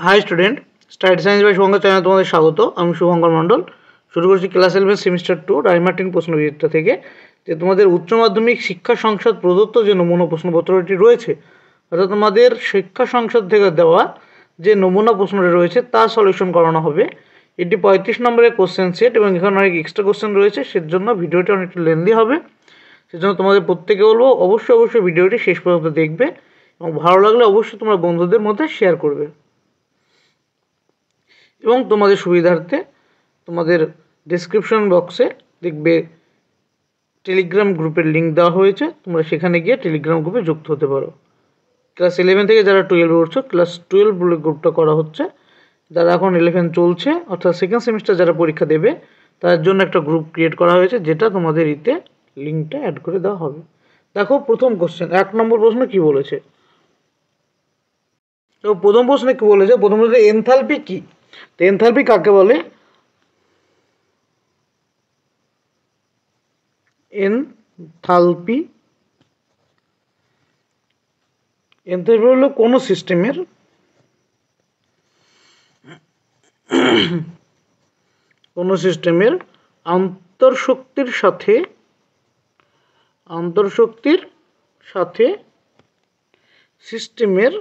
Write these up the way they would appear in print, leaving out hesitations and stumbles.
High student, study science by Shubhankar চ্যানেলে তোমাদের স্বাগত। আমি শুভঙ্কর মণ্ডল। শুরু করছি ক্লাস 11 সেমিস্টার 2 রাইমার্টিন প্রশ্নবিচিত্রা থেকে। যে তোমাদের উচ্চ মাধ্যমিক শিক্ষা সংসদ প্রদত্ত যে নমুনা প্রশ্নপত্রটি রয়েছে, অর্থাৎ তোমাদের শিক্ষা সংসদ থেকে দেওয়া যে নমুনা প্রশ্নটি রয়েছে তা সলিউশন করানো হবে। এটি 35 নম্বরের কোশ্চেন সেট এবং এখানে অনেক এক্সট্রা কোশ্চেন রয়েছে, সেজন্য ভিডিওটি অনেকটা লেন্দি হবে। সেজন্য তোমাদের প্রত্যেকে বলবো অবশ্যই ভিডিওটি শেষ পর্যন্ত দেখবে এবং ভালো লাগলে অবশ্যই তোমরা বন্ধুদের মধ্যে শেয়ার করবে। এবং তোমাদের সুবিধার্থে তোমাদের ডেসক্রিপশন বক্সে দেখবে টেলিগ্রাম গ্রুপের লিঙ্ক দেওয়া হয়েছে, তোমরা সেখানে গিয়ে টেলিগ্রাম গ্রুপে যুক্ত হতে পারো। ক্লাস 11 থেকে যারা 12 পড়ছো, ক্লাস 12 বলে গ্রুপটা করা হচ্ছে। যারা এখন 11 চলছে অর্থাৎ সেকেন্ড সেমিস্টার যারা পরীক্ষা দেবে তার জন্য একটা গ্রুপ ক্রিয়েট করা হয়েছে, যেটা তোমাদের ইতে লিঙ্কটা অ্যাড করে দেওয়া হবে। দেখো প্রথম কোশ্চেন, 1 নম্বর প্রশ্ন কি বলেছে। তো প্রথম প্রশ্নে কি বলেছে, প্রথম প্রশ্নে এনথালপি কি। তো এনথালপি কাকে বলে? এনথালপি হলো কোনো সিস্টেমের আন্তঃশক্তির সাথে সিস্টেমের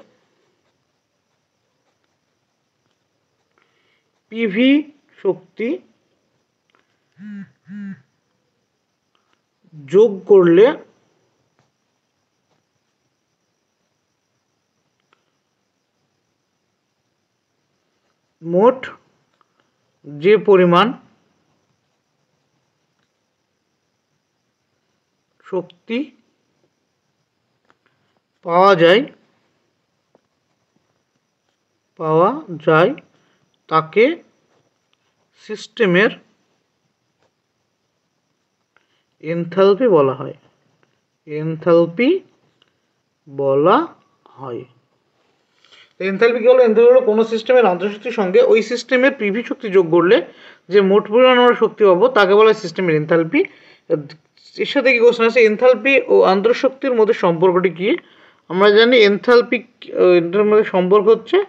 পিভি শক্তি যোগ করলে মোট যে পরিমাণ শক্তি পাওয়া যায় তাকে সিস্টেমের এনথালপি বলা হয়। এনথালপি কি হলো? এনথালপি হলো কোনো সিস্টেমের আন্তঃশক্তির সঙ্গে ওই সিস্টেমের পিভি শক্তি যোগ করলে যে মোট পরিমাণ আমরা শক্তি পাবো তাকে বলা হয় সিস্টেমের এনথালপি। এর সাথে কি কোশ্চেন আছে, এনথালপি ও আন্তঃশক্তির মধ্যে সম্পর্কটি কি? আমরা জানি এনথালপি এর মধ্যে সম্পর্ক হচ্ছে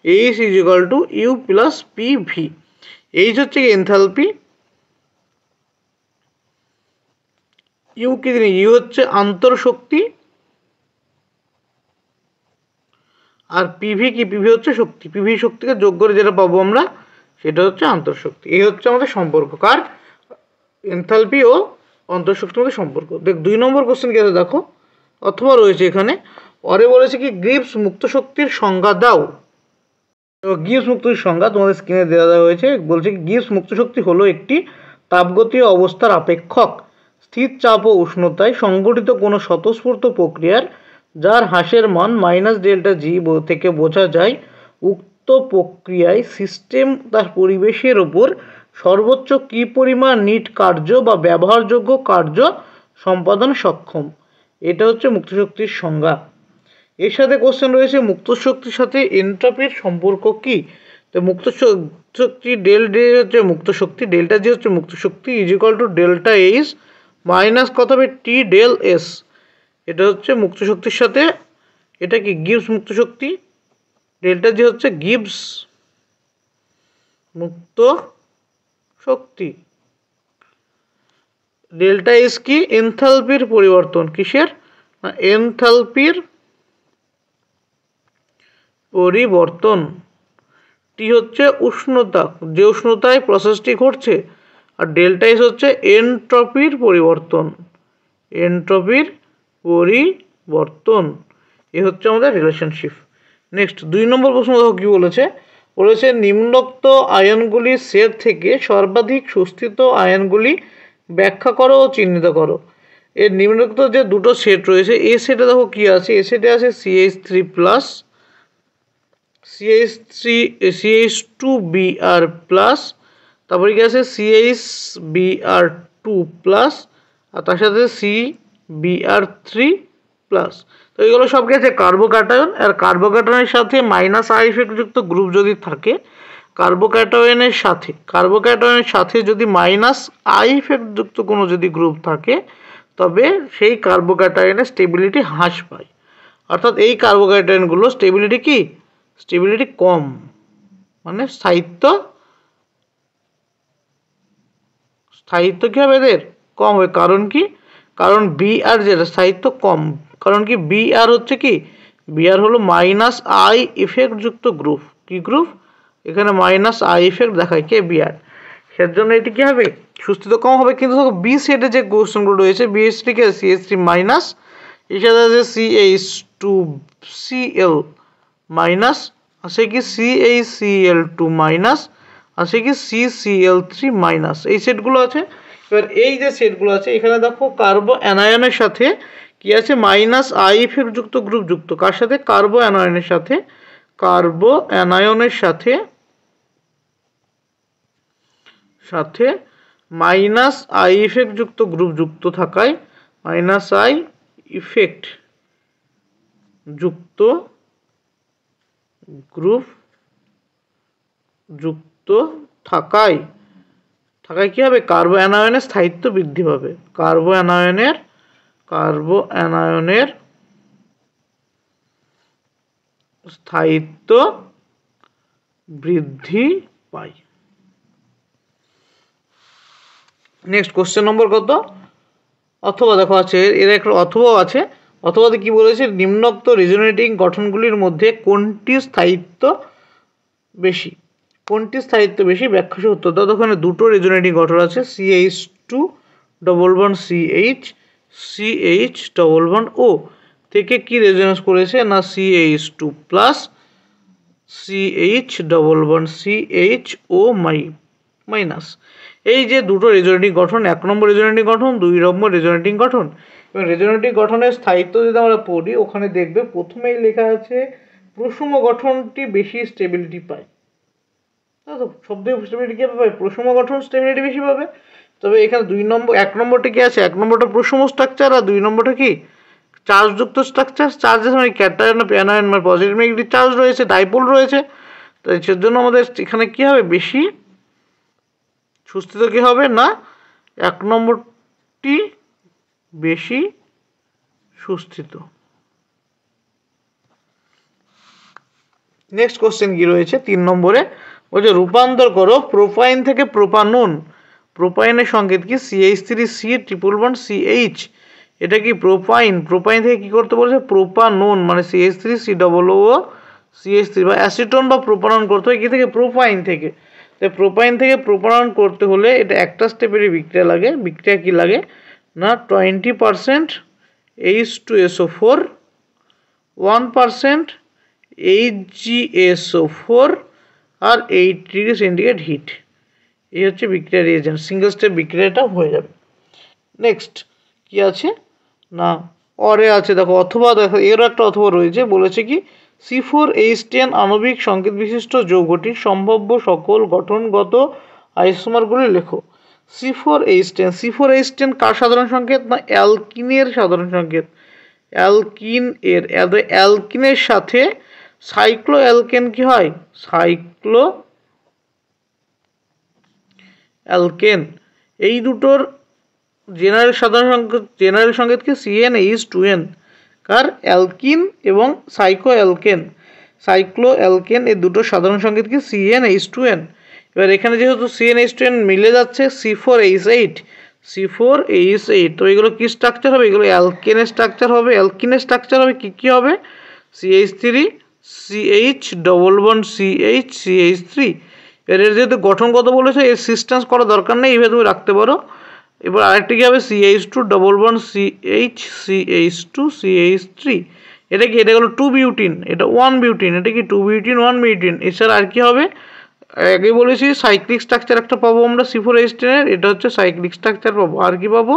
H = U + PV। H হচ্ছে এনথালপি, ইউ কি জানি, ইউ হচ্ছে আন্তঃশক্তি, আর পিভি কি, পিভি হচ্ছে শক্তি। পিভি শক্তিকে যোগ করে যেটা পাবো আমরা সেটা হচ্ছে আন্তঃশক্তি। এই হচ্ছে আমাদের সম্পর্ক, কার? এনথালপি ও আন্তঃশক্তির মধ্যে সম্পর্ক। 2 নম্বর কোশ্চেন কি আছে দেখো, অথবা রয়েছে এখানে। পরে বলেছে কি গিবস মুক্ত শক্তির সংজ্ঞা দাও। গিবস মুক্ত সংজ্ঞা তোমাদের স্ক্রিনে দেওয়া হয়েছে। বলছে কি গিবস মুক্ত শক্তি হলো একটি তাপগতীয় অবস্থার আপেক্ষক স্থির চাপ ও উষ্ণতায় সংঘটিত কোনো স্বতঃস্ফূর্ত প্রক্রিয়ার যার হ্রাসের মান -ΔG থেকে বোঝা যায় উক্ত প্রক্রিয়ায় সিস্টেম তার পরিবেশের ওপর সর্বোচ্চ কী পরিমাণ নিট কার্য বা ব্যবহারযোগ্য কার্য সম্পাদন সক্ষম। এটা হচ্ছে মুক্ত শক্তির সংজ্ঞা। এর সাথে কোশ্চেন রয়েছে মুক্ত শক্তির সাথে এনট্রপির সম্পর্ক কি। তো মুক্ত শক্তি ΔD হচ্ছে মুক্ত শক্তি, ΔG হচ্ছে মুক্ত শক্তি, ΔH মাইনাস কত হবে T∆S। এটা হচ্ছে মুক্ত শক্তির সাথে, এটা কি গিবস মুক্ত শক্তি, ΔG হচ্ছে গিবস মুক্ত শক্তি, ΔS কি এনথালপির পরিবর্তন। কিসের? এনথালপির পরিবর্তন। টি হচ্ছে উষ্ণতা, যে উষ্ণতায় প্রসেসটি ঘটছে, আর ΔS হচ্ছে এনট্রপির পরিবর্তন। এনট্রপির পরিবর্তন, এ হচ্ছে আমাদের রিলেশনশিপ। নেক্সট 2 নম্বর প্রশ্ন দেখো কি বলেছে। বলেছে নিম্নোক্ত আয়নগুলির সেট থেকে সর্বাধিক সুস্থিত আয়নগুলি ব্যাখ্যা করো ও চিহ্নিত করো। এর নিম্নোক্ত যে দুটো সেট রয়েছে, এই সেটে দেখো কি আছে। এই সেটে আছে CH3+, CH2Br+, তারপরে কি আছে CH2Br2+, আর তার সাথে CBr3+। তো এগুলো সব কি আছে? কার্বোক্যাটায়ন। আর কার্বোক্যাটায়নের সাথে -I ইফেক্টযুক্ত গ্রুপ যদি থাকে, কার্বোক্যাটায়নের সাথে যদি -I ইফেক্টযুক্ত কোনো যদি গ্রুপ থাকে, তবে সেই কার্বোক্যাটায়নের স্টেবিলিটি হ্রাস পায়। অর্থাৎ এই কার্বোক্যাটায়নগুলো স্টেবিলিটি কম। মানে স্থায়িত্ব কি হবে এদের? কম হবে। কারণ কি? কারণ বি আর যেটা স্থায়িত্ব কম। কারণ কি? বি আর হচ্ছে কি? বি আর হলো মাইনাস আই ইফেক্ট যুক্ত গ্রুপ। কি গ্রুপ? এখানে মাইনাস আই ইফেক্ট দেখায় কে? বি আর। সের জন্য এটি কি হবে? সুস্থিত কম হবে। কিন্তু দেখো বি সেটে যে কোশ্চেনগুলো রয়েছে, বিএস থেকে সিএস থ্রি মাইনাস, এর সাথে আছে সিএইচ টু সিএল মাইনাস, আছে কি সিএইচসিএল টু মাইনাস, আছে কি সিসিএল3 মাইনাস। এই সেটগুলো আছে। এবার এই যে সেটগুলো আছে এখানে দেখো কার্বো অ্যানায়নের সাথে কি আছে? মাইনাস আই ইফেক্ট যুক্ত গ্রুপ যুক্ত। কার সাথে? কার্বো অ্যানায়নের সাথে। কার্বো অ্যানায়নের সাথে মাইনাস আই ইফেক্ট যুক্ত গ্রুপ যুক্ত থাকায়, মাইনাস আই ইফেক্ট যুক্ত গ্রুপ যুক্ত থাকায় কি হবে? কার্বো অ্যানায়নের স্থায়িত্ব বৃদ্ধি পাবে। কার্বো অ্যানায়নের স্থায়িত্ব বৃদ্ধি পায়। নেক্সট কোশ্চেন নম্বর কত? অথবা দেখো আছে, এর একটা অথবাও আছে। অথবাতে কি বলেছে? নিম্নোক্ত রেজোনেটিং গঠনগুলির মধ্যে কোনটি স্থায়িত্ব বেশি? কোনটি স্থায়িত্ব বেশি? ব্যাখ্যা সহ উত্তর দাও। ওখানে দুটো রেজোনেটিং গঠন আছে, CH two double bond CH double bond O থেকে কি রেজোনেন্স করেছে? না CH two plus CH double bond CH O minus. এই যে দুটো রেজোনেটিং গঠন, 1 নম্বর রেজোনেটিং গঠন, 2 নম্বর রেজোনেটিং গঠন। এবং রেজোনেটিং গঠনের স্থায়িত্ব যদি আমরা পড়ি, ওখানে দেখবে প্রথমেই লেখা আছে প্রসম গঠনটি বেশি স্টেবিলিটি পায়। শব্দ স্টেবিলিটি কী পাবে? প্রসম গঠন স্টেবিলিটি বেশি পাবে। তবে এখানে 1 নম্বরটা কি আছে? 1 নম্বরটা প্রসম স্ট্রাকচার, আর 2 নম্বরটা কি? চার্জযুক্ত স্ট্রাকচার। চার্জের সময় ক্যাটায়ন অ্যানায়ন মানে পজিটিভ নেগেটিভ চার্জ রয়েছে, ডাইপোল রয়েছে। তো সেজন্য আমাদের এখানে কি হবে? বেশি সুস্থিত কি হবে? না 1 নম্বরটি বেশি সুস্থিত। নেক্সট কোশ্চেন কি রয়েছে 3 নম্বরে? বলছে রূপান্তর করো প্রোপাইন থেকে প্রোপানন। প্রোপাইনের সংকেত কি? CH3C triple bond CH। এটা কি প্রোপাইন? প্রোপাইন থেকে কি করতে বলেছে? প্রোপানন মানে CH3COO CH3 বা অ্যাসিটন বা প্রোপানন করতে হয় কি থেকে? প্রোপাইন থেকে। তাই প্রোপাইন থেকে প্রোপানন করতে হলে এটা একটা স্টেপেরই বিক্রিয়া লাগে। বিক্রিয়া কি লাগে? না 20% H2SO4, 1% HgSO4 আর 8 ডিগ্রি সেন্টিগ্রেড হিট। এই হচ্ছে বিক্রিয়া রিয়েজেন্ট। সিঙ্গেল স্টেপ বিক্রিয়াটা হয়ে যাবে। নেক্সট কি আছে? না অরে আছে। দেখো অথবা, দেখো এরও একটা অথবা রয়েছে। বলেছে কি C4H10 আণবিক সংকেত বিশিষ্ট যৌগটির সম্ভাব্য সকল গঠনগত আইসোমারগুলি লেখো। C4H10 কার সাধারণ সংকেত? না অ্যালকিনের সাধারণ সংকেত। অ্যালকিনের সাথে সাইক্লো অ্যালকেন কি হয়? Cyclo alkane. এই দুটোর জেনারেল সংকেত কি? CnH2n। কার? অ্যালকিন এবং সাইক্লো অ্যালকেন এই দুটো সাধারণ সংকেত কি? CnH2n। এবার এখানে যেহেতু CnH2n মিলে যাচ্ছে C4H8, তো এগুলো কি স্ট্রাকচার হবে? এগুলো অ্যালকেনের স্ট্রাকচার হবে। অ্যালকিনের স্ট্রাকচার হবে কি হবে? CH3 CH double bond CH3। এর যেহেতু গঠনগত বলেছে, এর সিস্টেন্স করা দরকার নেই, এইভাবে তুমি রাখতে পারো। এবার আরেকটা কি হবে? CH2 double bond CH2CH3। এটা কি? এটা হলো 2 বিউটিন, এটা 1 বিউটিন। এটা কি 2 বিউটিন 1 বিউটিন। এছাড়া আর কি হবে? আগে বলেছি সাইক্লিক স্ট্রাকচার একটা পাবো আমরা C4H10 এর। এটা হচ্ছে সাইক্লিক স্ট্রাকচার পাবো। আর কি পাবো?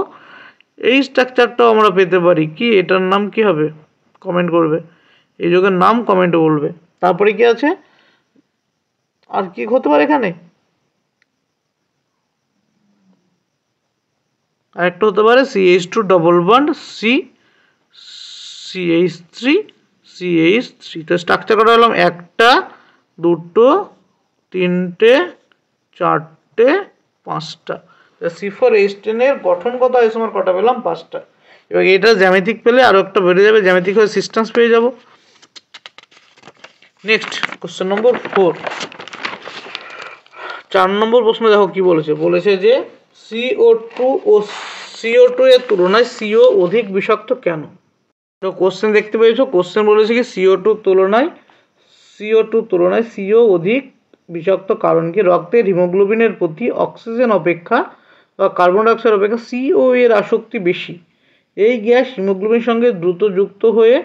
এই স্ট্রাকচারটাও আমরা পেতে পারি। কি এটার নাম কি হবে? কমেন্ট করবে। এই যৌগের নাম কমেন্টে বলবে। তারপরে কি আছে? আর কি হতে পারে এখানে? আরেকটা হতে পারে CH2 ডবল বন্ড CH3। তো স্ট্রাকচার করা হলাম 1টা 2টো 3টে 4টে 5টা। C4H10 এর গঠনগত আইসোমার কটা পেলাম? 5টা। এবার এটা জ্যামিতিক পেলে আরো একটা বেড়ে যাবে, জ্যামিতিক হয়ে সিস্টেন্স পেয়ে যাব। নেক্সট কোশ্চেন নম্বর 4। 4 নম্বর প্রশ্ন দেখো কি বলেছে, বলেছে যে CO2 ও CO2 এর তুলনায় CO অধিক বিষাক্ত কেন? তো কোশ্চেন দেখতে পেয়েছো, কোশ্চেন বলেছে কি CO2 তুলনায় CO অধিক বিষাক্ত কারণ কি? রক্তের হিমোগ্লোবিনের প্রতি অক্সিজেন অপেক্ষা বা কার্বন ডাইঅক্সাইড অপেক্ষা CO এর আসক্তি বেশি। এই গ্যাস হিমোগ্লোবিনের সঙ্গে দ্রুত যুক্ত হয়ে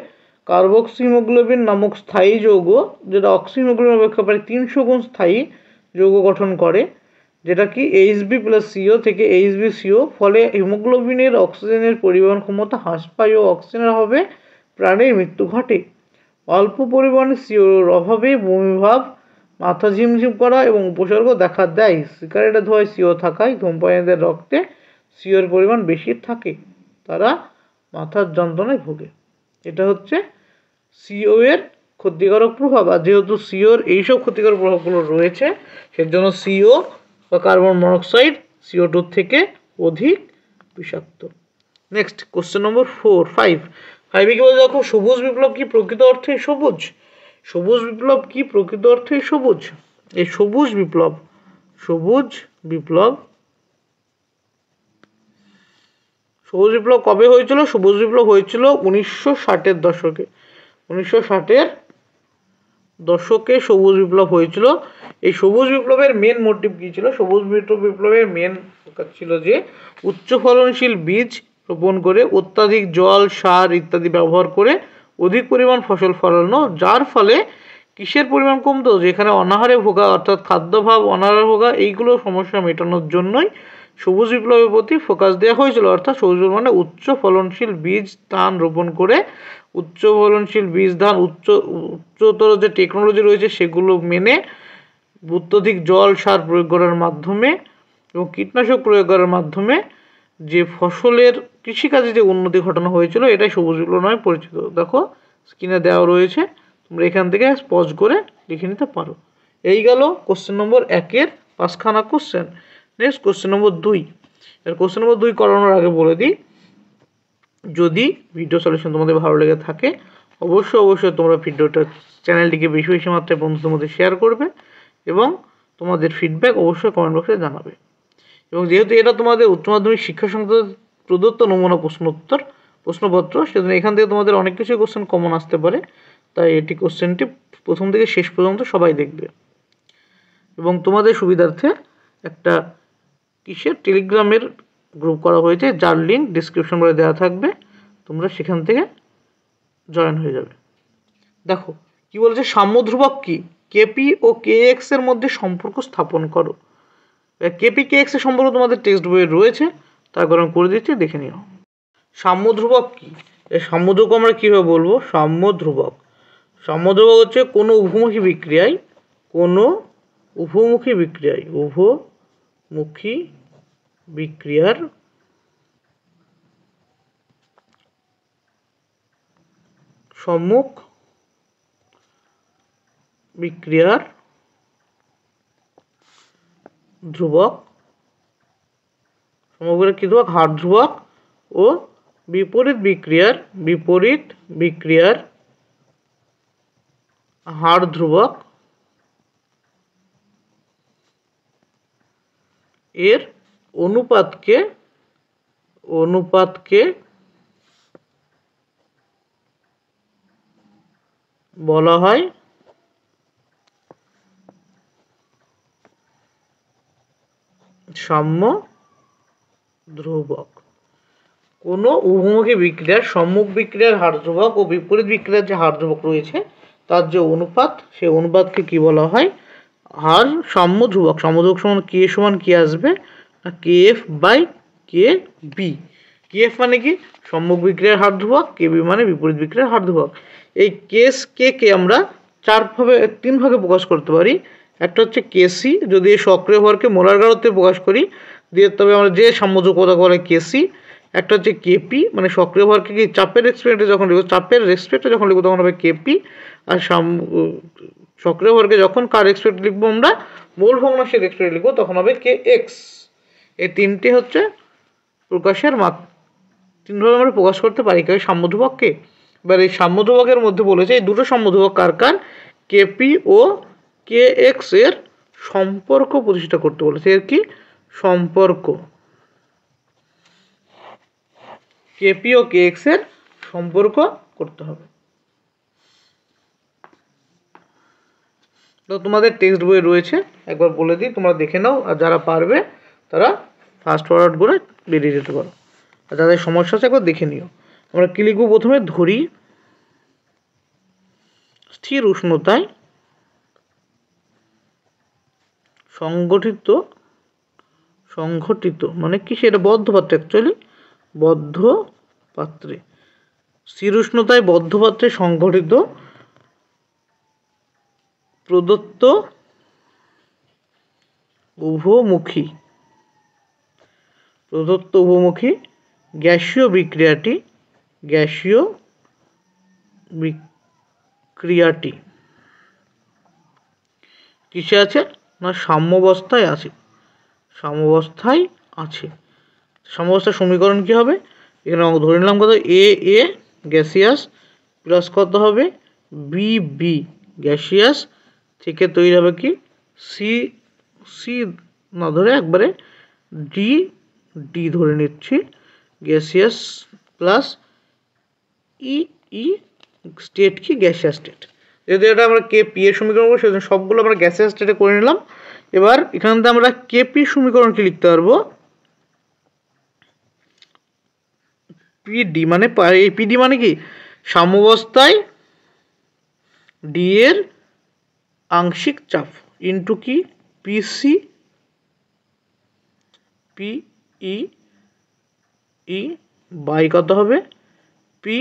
কার্বক্সি হিমোগ্লোবিন নামক স্থায়ী যৌগ, যেটা অক্সি হিমোগ্লোবিন অপেক্ষা প্রায় 300 গুণ স্থায়ী যৌগ গঠন করে, যেটা কি Hb+CO থেকে HbCO। ফলে হিমোগ্লোবিনের অক্সিজেনের পরিবহন ক্ষমতা হ্রাস পায় ও অক্সিজেনের অভাবে প্রাণীর মৃত্যু ঘটে। অল্প পরিমাণে সিওর অভাবে বমিভাব, মাথা ঝিমঝিম করা এবং উপসর্গ দেখা দেয়। সিগারেটের ধোঁয়ায় সিও থাকায় ধূমপায়ীদের রক্তে সিওর পরিমাণ বেশি থাকে, তারা মাথার যন্ত্রণায় ভোগে। এটা হচ্ছে সিও এর ক্ষতিকারক প্রভাব। আর যেহেতু সিওর এইসব ক্ষতিকারক প্রভাবগুলো রয়েছে, সেজন্য সিও বা কার্বন মনোক্সাইড CO2 থেকে অধিক বিষাক্ত। নেক্সট কোশ্চেন নম্বর 5 কি বলে দেখো, সবুজ বিপ্লব কি প্রকৃত অর্থে সবুজ? সবুজ বিপ্লব কি প্রকৃত অর্থে সবুজ? এই সবুজ বিপ্লব কবে হয়েছিল? সবুজ বিপ্লব হয়েছিল 1960-এর দশকে। 1960-এর দশকে সবুজ বিপ্লব হয়েছিল। এই সবুজ বিপ্লবের মেন মোটিভ কী ছিল? সবুজ বিপ্লবের মেন ফোকাস ছিল যে উচ্চ ফলনশীল বীজ রোপণ করে অত্যাধিক জল, সার ইত্যাদি ব্যবহার করে অধিক পরিমাণ ফসল ফলানো, যার ফলে কিসের পরিমাণ কমতো? যেখানে অনাহারে ভোগা, অর্থাৎ খাদ্যাভাব, অনাহারে ভোগা, এইগুলো সমস্যা মেটানোর জন্যই সবুজ বিপ্লবের প্রতি ফোকাস দেওয়া হয়েছিল। অর্থাৎ সবুজ মানে উচ্চ ফলনশীল বীজ ধান রোপণ করে, উচ্চ ফলনশীল বীজ ধান উচ্চতর যে টেকনোলজি রয়েছে সেগুলো মেনে অত্যধিক জল, সার প্রয়োগ করার মাধ্যমে এবং কীটনাশক প্রয়োগ করার মাধ্যমে যে ফসলের কৃষিকাজে যে উন্নতি ঘটানো হয়েছিল, এটাই সবুজ বিপ্লব নামে পরিচিত। দেখো স্ক্রিনে দেওয়া রয়েছে, তোমরা এখান থেকে পজ করে লিখে নিতে পারো। এই গেল কোশ্চেন নম্বর 1-এর 5খানা কোশ্চেন। Next question number 2। এর কোশ্চেন নম্বর 2 করানোর আগে বলে দিই, যদি ভিডিও সলিউশন তোমাদের ভালো লেগে থাকে অবশ্যই তোমরা ভিডিওটা চ্যানেলটিকে বেশি বেশি মাত্রায় বন্ধুদের মধ্যে শেয়ার করবে এবং তোমাদের ফিডব্যাক অবশ্যই কমেন্ট বক্সে জানাবে। এবং যেহেতু এটা তোমাদের উচ্চ মাধ্যমিক শিক্ষা সংসদ প্রদত্ত নমুনা প্রশ্নপত্র, সেজন্য এখান থেকে তোমাদের অনেক কিছু কোশ্চেন কমন আসতে পারে, তাই এটি কোশ্চেনটি প্রথম থেকে শেষ পর্যন্ত সবাই দেখবে। এবং তোমাদের সুবিধার্থে একটা টেলিগ্রামের গ্রুপ করা হয়েছে, যার লিঙ্ক ডিসক্রিপশন বলে দেওয়া থাকবে, তোমরা সেখান থেকে জয়েন হয়ে যাবে। দেখো কি বলছে, সাম্য ধ্রুবক কি? কেপি ও KX এর মধ্যে সম্পর্ক স্থাপন করো। কেপি KX এর সম্পর্ক তোমাদের টেক্সট বইয়ে রয়েছে, তারপর আমি করে দিচ্ছি, দেখে নিও। সাম্য ধ্রুবক কি? এই সাম্য ধ্রুবক আমরা কীভাবে বলবো? সাম্য ধ্রুবক হচ্ছে কোনো উভমুখী বিক্রিয়ায় সম্মুখ বিক্রিয়ার ধ্রুবক, কি ধ্রুবক? হার ধ্রুবক ও বিপরীত বিক্রিয়ার হার ধ্রুবক এর অনুপাতকে বলা হয় সাম্য ধ্রুবক। কোনো উভমুখী বিক্রিয়ার সম্মুখ বিক্রিয়ার হার ধ্রুবক ও বিপরীত বিক্রিয়ার যে হার ধ্রুবক রয়েছে, তার যে অনুপাত, সেই অনুপাতকে কি বলা হয়? সাম্য ধ্রুবক। সাম্য ধ্রুবক সমান কি আসবে? না KF/KB। KF মানে কি? সম্মুখ বিক্রিয়ার হার ধ্রুবক, KB মানে বিপরীত বিক্রিয়ার হার ধ্রুবক। এই কে আমরা 3 ভাগে প্রকাশ করতে পারি। একটা হচ্ছে KC, যদি এই সক্রিয় ভরকে মোলার গারত্বে প্রকাশ করি, তবে আমরা যে সাম্য ধ্রুবক বলে KC। একটা হচ্ছে KP, মানে সক্রিয় ভরকে কি চাপের রেসপেক্টে যখন লিখবো তখন হবে KP। আর সক্রিয় ভরকে যখন কার রেসপেক্টে লিখবো, আমরা মোল ভগ্নাংশের রেসপেক্টে লিখবো, তখন হবে KX। এই তিনটি হচ্ছে প্রকাশের তিনভাবে আমরা প্রকাশ করতে পারি সাম্য ধ্রুবককে। এবার এই সাম্য ধ্রুবকের মধ্যে বলেছে এই দুটো সাম্য ধ্রুবক কার? KP ও KX এর সম্পর্ক প্রতিষ্ঠা করতে বলেছে। এর কি সম্পর্ক, কেপি ও কেএক্স এর সম্পর্ক করতে হবে। তো তোমাদের টেক্সট বই রয়েছে, একবার বলে দিই, তোমরা দেখে নাও, আর যারা পারবে তারা ফাস্ট ফরওয়ার্ড করে বেরিয়ে যেতে পারো, আর যাদের সমস্যা আছে একবার দেখে নিও। আমরা কি লিখব? প্রথমে ধরি স্থির উষ্ণতায় সংঘটিত মানে কি, সেটা বদ্ধ পাত্রে, অ্যাকচুয়ালি বদ্ধ পাত্রে, স্থির উষ্ণতায় বদ্ধ পাত্রে সংঘটিত প্রদত্ত উভমুখী গ্যাসীয় বিক্রিয়াটি কিসে আছে না সাম্যাবস্থায় আছে। সাম্যাবস্থার সমীকরণ কি হবে? এখানে ধরে নিলাম কত, এ গ্যাসিয়াস প্লাস কত হবে বি গ্যাসিয়াস থেকে তৈরি হবে কি সি না ধরে একবারে ডি ধরে নিচ্ছি, গ্যাসিয়াস প্লাস ই স্টেট কি গ্যাসিয়াস স্টেট। যেহেতু এটা আমরা কেপি এর সমীকরণ করবো, সেজন্য সবগুলো আমরা গ্যাসিয়াস স্টেটে করে নিলাম। এবার এখান থেকে আমরা কেপি সমীকরণ কি লিখতে পারবো? পিডি মানে পিডি মানে কি সাম্যাবস্থায় ডি এর আংশিক চাপ ইন্টু কি পিসি পিই বাই কত হবে P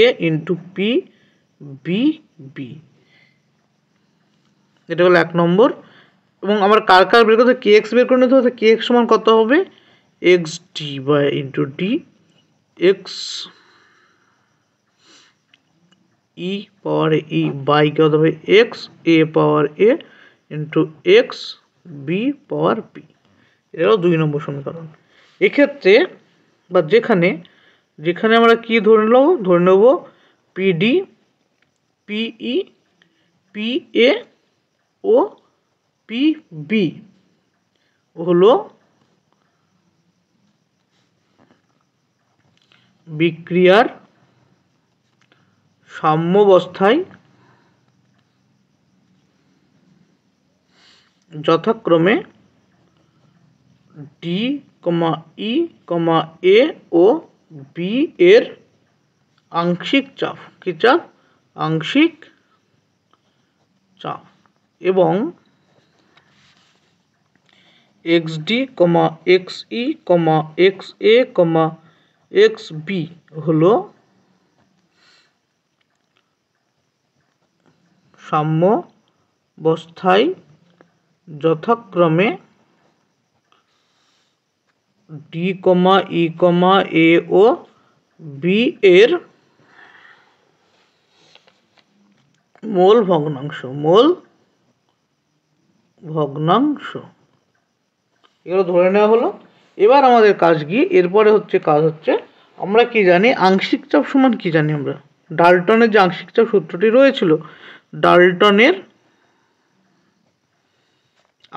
A into P B. এটা হলো 1 নম্বর। এবং আমার কার বের করতে, কে এক্স বের করে নিতে হবে। কে এক্স সমান কত হবে X D by into D X E power E by কত হবে X A power A into X B power B. এটা হলো 2 নম্বর সমীকরণ। এক্ষেত্রে বা যেখানে আমরা কি ধরে নেব পিডি পিই পিএ ও পিবি হলো বিক্রিয়ার সাম্যাবস্থায় যথাক্রমে ডি ই এ ও বি এর আংশিক চাপ কি চাপ আংশিক চাপ এবং এক্স ডি এক্স ই এক্স এ এক্স বি হলো সাম্যাবস্থায় যথাক্রমে ডি ই এ ও বি এর মোল ভগ্নাংশ এগুলো ধরে নেওয়া হলো। এবার আমাদের কাজ কি, এরপরে কাজ হচ্ছে আমরা কি জানি আংশিক চাপ সমান কি জানি আমরা ডাল্টনের যে আংশিক চাপ সূত্রটি রয়েছিল, ডাল্টনের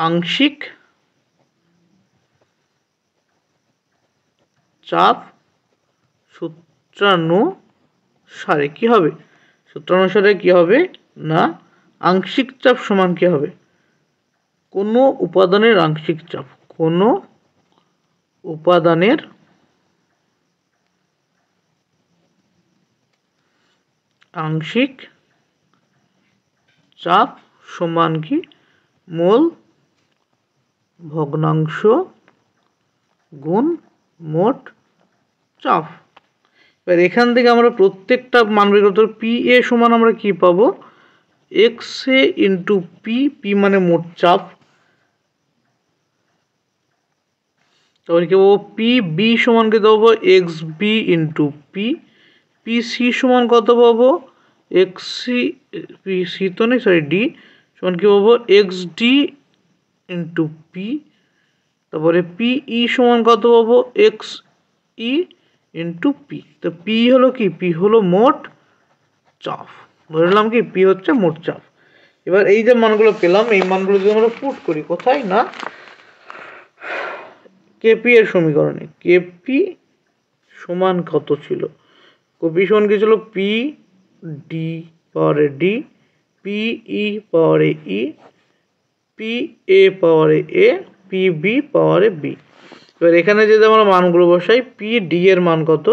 আংশিক চাপ সূত্রানুসারে কি হবে না আংশিক চাপ সমান কি হবে কোনো উপাদানের আংশিক চাপ সমান কি মোল ভগ্নাংশ গুণ মোট চাপ। এবার এখান থেকে আমরা প্রত্যেকটা মান বের করতে পারবো। পি এ সমান আমরা কি পাবো এক্স এ ইন্টু পি মানে মোট চাপ, তারপরে কি পাবো পি বি সমান কত পাবো X B into P C সমান কত পাবো এক্স সি তো নেই সরি ডি সমান কি পাবো এক্স ডি ইন্টু পি, তারপরে পি ই সমান কত পাবো এক্স ই ইন্টু পি। তো পি হলো কি পি হলো মোট চাপ, ধরে নিলাম কি পি হচ্ছে মোট চাপ। এবার এই যে মানগুলো পেলাম, এই মানগুলো যদি আমরা পুট করি কোথায় না কেপি এর সমীকরণে, কেপি সমান কত ছিল, কেপি সমান কি ছিল, পি ডি পাওয়ারে ডি, পি ই পাওয়ারে ই, পি এ পাওয়ারে এ, পি বি পাওয়ারে বি। এবার এখানে যদি আমরা মানগুলো বসাই, পি ডি এর মান কত,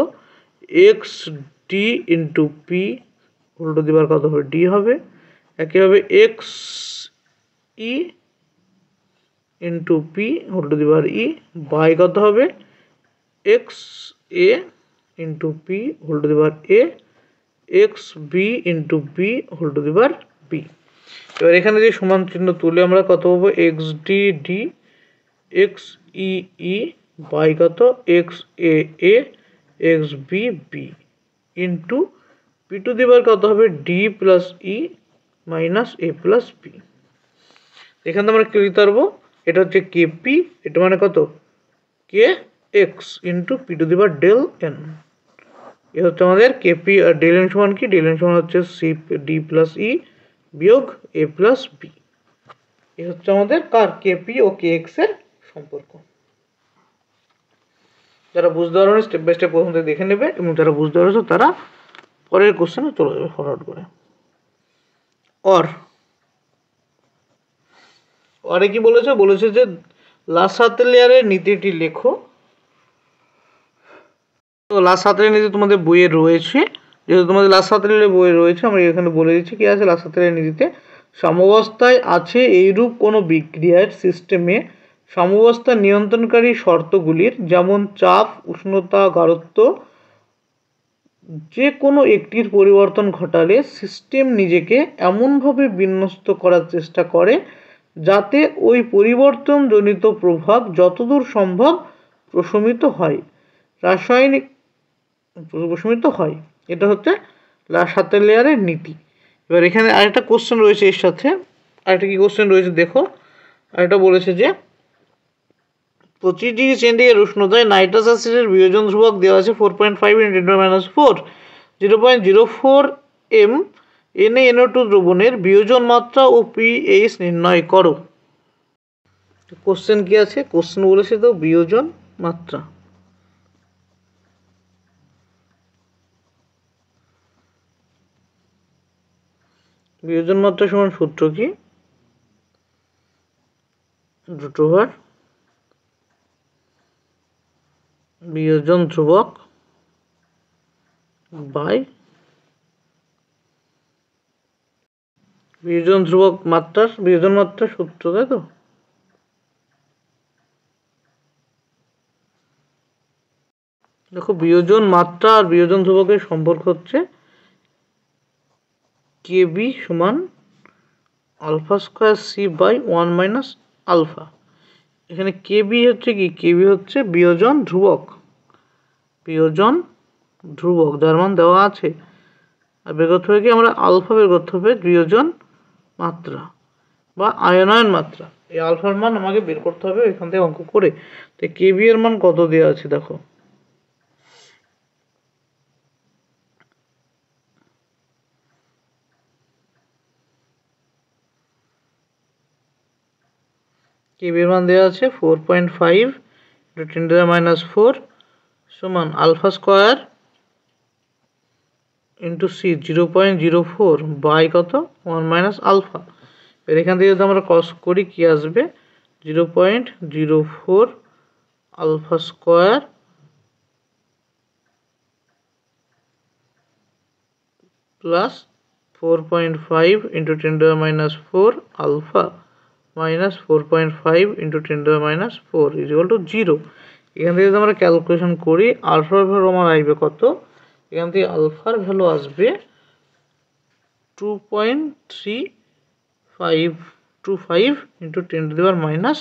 X D into P whole to the power কত হবে, ডি হবে। একইভাবে X E into P whole to the power E by কত হবে, X A into P whole to the power A, X B into B whole to the power B. এবার এখানে যে সমান চিহ্ন তুলে আমরা কত পাবো, X D D, X E E by কত, X A A, X B B into P to the power কত হবে, ডি প্লাস ই মাইনাস এ প্লাস বি। এখানে আমরা কি লিখতে পারবো, এটা হচ্ছে কেপি, এটা মানে কত, K X into P to the power del N. এ হচ্ছে আমাদের কেপি, আর ডেল এন সমান কি, ডেল এন সমান হচ্ছে সি ডি প্লাস ই বিয়োগ এ প্লাস বি। এ হচ্ছে আমাদের কার, কেপি ও কে এক্স এর সম্পর্ক। যারা বুঝতে পারবে স্টেপ বাই স্টেপ প্রথম থেকে দেখে নেবে, এবং যারা বুঝতে পারছো তারা পরের কোশ্চেনে চলে যাবে ফরওয়ার্ড করে। অরে কি বলেছে, বলেছে যে লাসাতেলিয়ারের নীতিটি লেখো। তো লাসাতেলিয়ার নীতি তোমাদের বইয়ে রয়েছে, যেহেতু তোমাদের লাসাতেলিয়ারের বইয়ে রয়েছে, আমরা এখানে বলে দিচ্ছি কি আছে লাসাতেলিয়ারের নীতিতে। সাম্যাবস্থায় আছে এইরূপ কোনো বিক্রিয়ার সিস্টেমে সাম্যাবস্থা নিয়ন্ত্রণকারী শর্তগুলির, যেমন চাপ, উষ্ণতা, গাঢ়ত্ব, যে কোনো একটির পরিবর্তন ঘটালে সিস্টেম নিজেকে এমনভাবে বিন্যস্ত করার চেষ্টা করে যাতে ওই পরিবর্তনজনিত প্রভাব যতদূর সম্ভব প্রশমিত হয়। এটা হচ্ছে লাসাতেলিয়ারের নীতি। এবার এখানে আরেকটা কোশ্চেন রয়েছে, এর সাথে আরেকটা কি কোশ্চেন রয়েছে দেখো। আরেকটা বলেছে যে 25 ডিগ্রি সেন্টিগ্রেড উষ্ণতায় নাইট্রাস অ্যাসিডের বিয়োজন ধ্রুবক দেওয়া আছে 4.5 × 10⁻⁴, 0.04 m NaNO2 দ্রবণের বিয়োজন মাত্রা ও pH নির্ণয় করো। কোশ্চেন কি আছে, কোশ্চেন বলেছে তো বিয়োজন মাত্রা। বিয়োজন মাত্রা সমান সূত্র কি, √, বিয়োজন ধ্রুবক বাই বিয়োজন ধ্রুবক মাত্রার বিয়োজন মাত্রার সূত্র, তাই তো। দেখো বিয়োজন মাত্রা আর বিয়োজন ধ্রুবকের সম্পর্ক হচ্ছে কেবি সমান alpha square C by 1 - alpha. এখানে কেবি হচ্ছে কি, কেবি হচ্ছে বিয়োজন ধ্রুবক, বিয়োজন ধ্রুবক যার মান দেওয়া আছে। আর বের করতে হবে কি, আমরা আলফা বের করতে হবে বিয়োজন মাত্রা বা আয়নায়ন মাত্রা। এই আলফার মান আমাকে বের করতে হবে এখান থেকে অঙ্ক করে। তো কেবি এর মান কত দেওয়া আছে দেখো, কেবির মান দেওয়া আছে 4.5 × 10⁻⁴ সমান alpha square into C 0.04 by কত 1 - আলফা। এর এখান থেকে যদি আমরা ক্রস করি কি আসবে, 0.04 alpha square plus 4.5 × 10⁻⁴ alpha minus 4.5 × 10⁻⁴ = 0। এখান থেকে যদি আমরা ক্যালকুলেশন করি আলফার ভ্যালু আমার আসবে কত, এখান থেকে আলফার ভ্যালু আসবে 2.3525 × 10⁻⁵।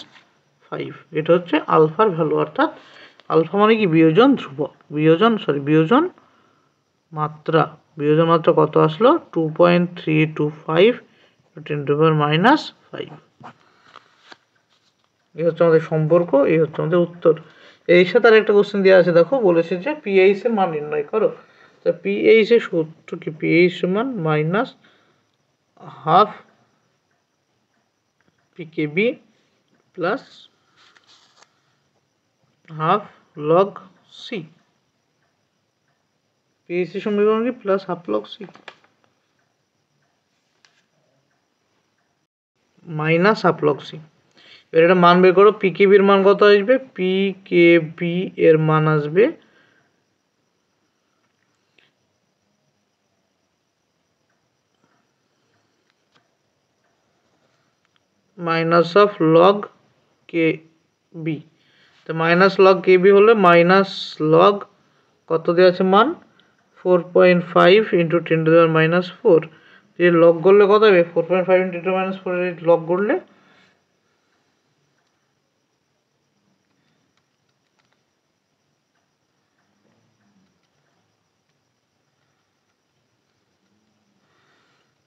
এটা হচ্ছে আলফার ভ্যালু, অর্থাৎ আলফা মানে কি বিয়োজন ধ্রুবক, বিয়োজন মাত্রা। বিয়োজন মাত্রা কত আসলো, 2.325 × 10⁻⁵। এই হচ্ছে আমাদের সম্পর্ক, এই হচ্ছে আমাদের উত্তর। এর সাথে আর একটা কোশ্চেন দেওয়া আছে দেখো, বলেছে যে পিএইচ এর মান নির্ণয় করো। তো পিএইচ এর সূত্র কি, পিএইচ সমান -½ PKB plus half log C. পিএসসি সমীকরণ কি plus half log C minus half log C. এবার এটা মান বের করো। পিকেবির মান কত আসবে? পিকেবি এর মান আসবে minus of log K B. তো মাইনাস লগ কে বি হলে মাইনাস লগ কত দেওয়া আছে মান 4.5 ইন্টু 10⁻⁻4। যে লগ করলে কত হবে? 4.5 ইন্টু 10⁻⁻4 লগ করলে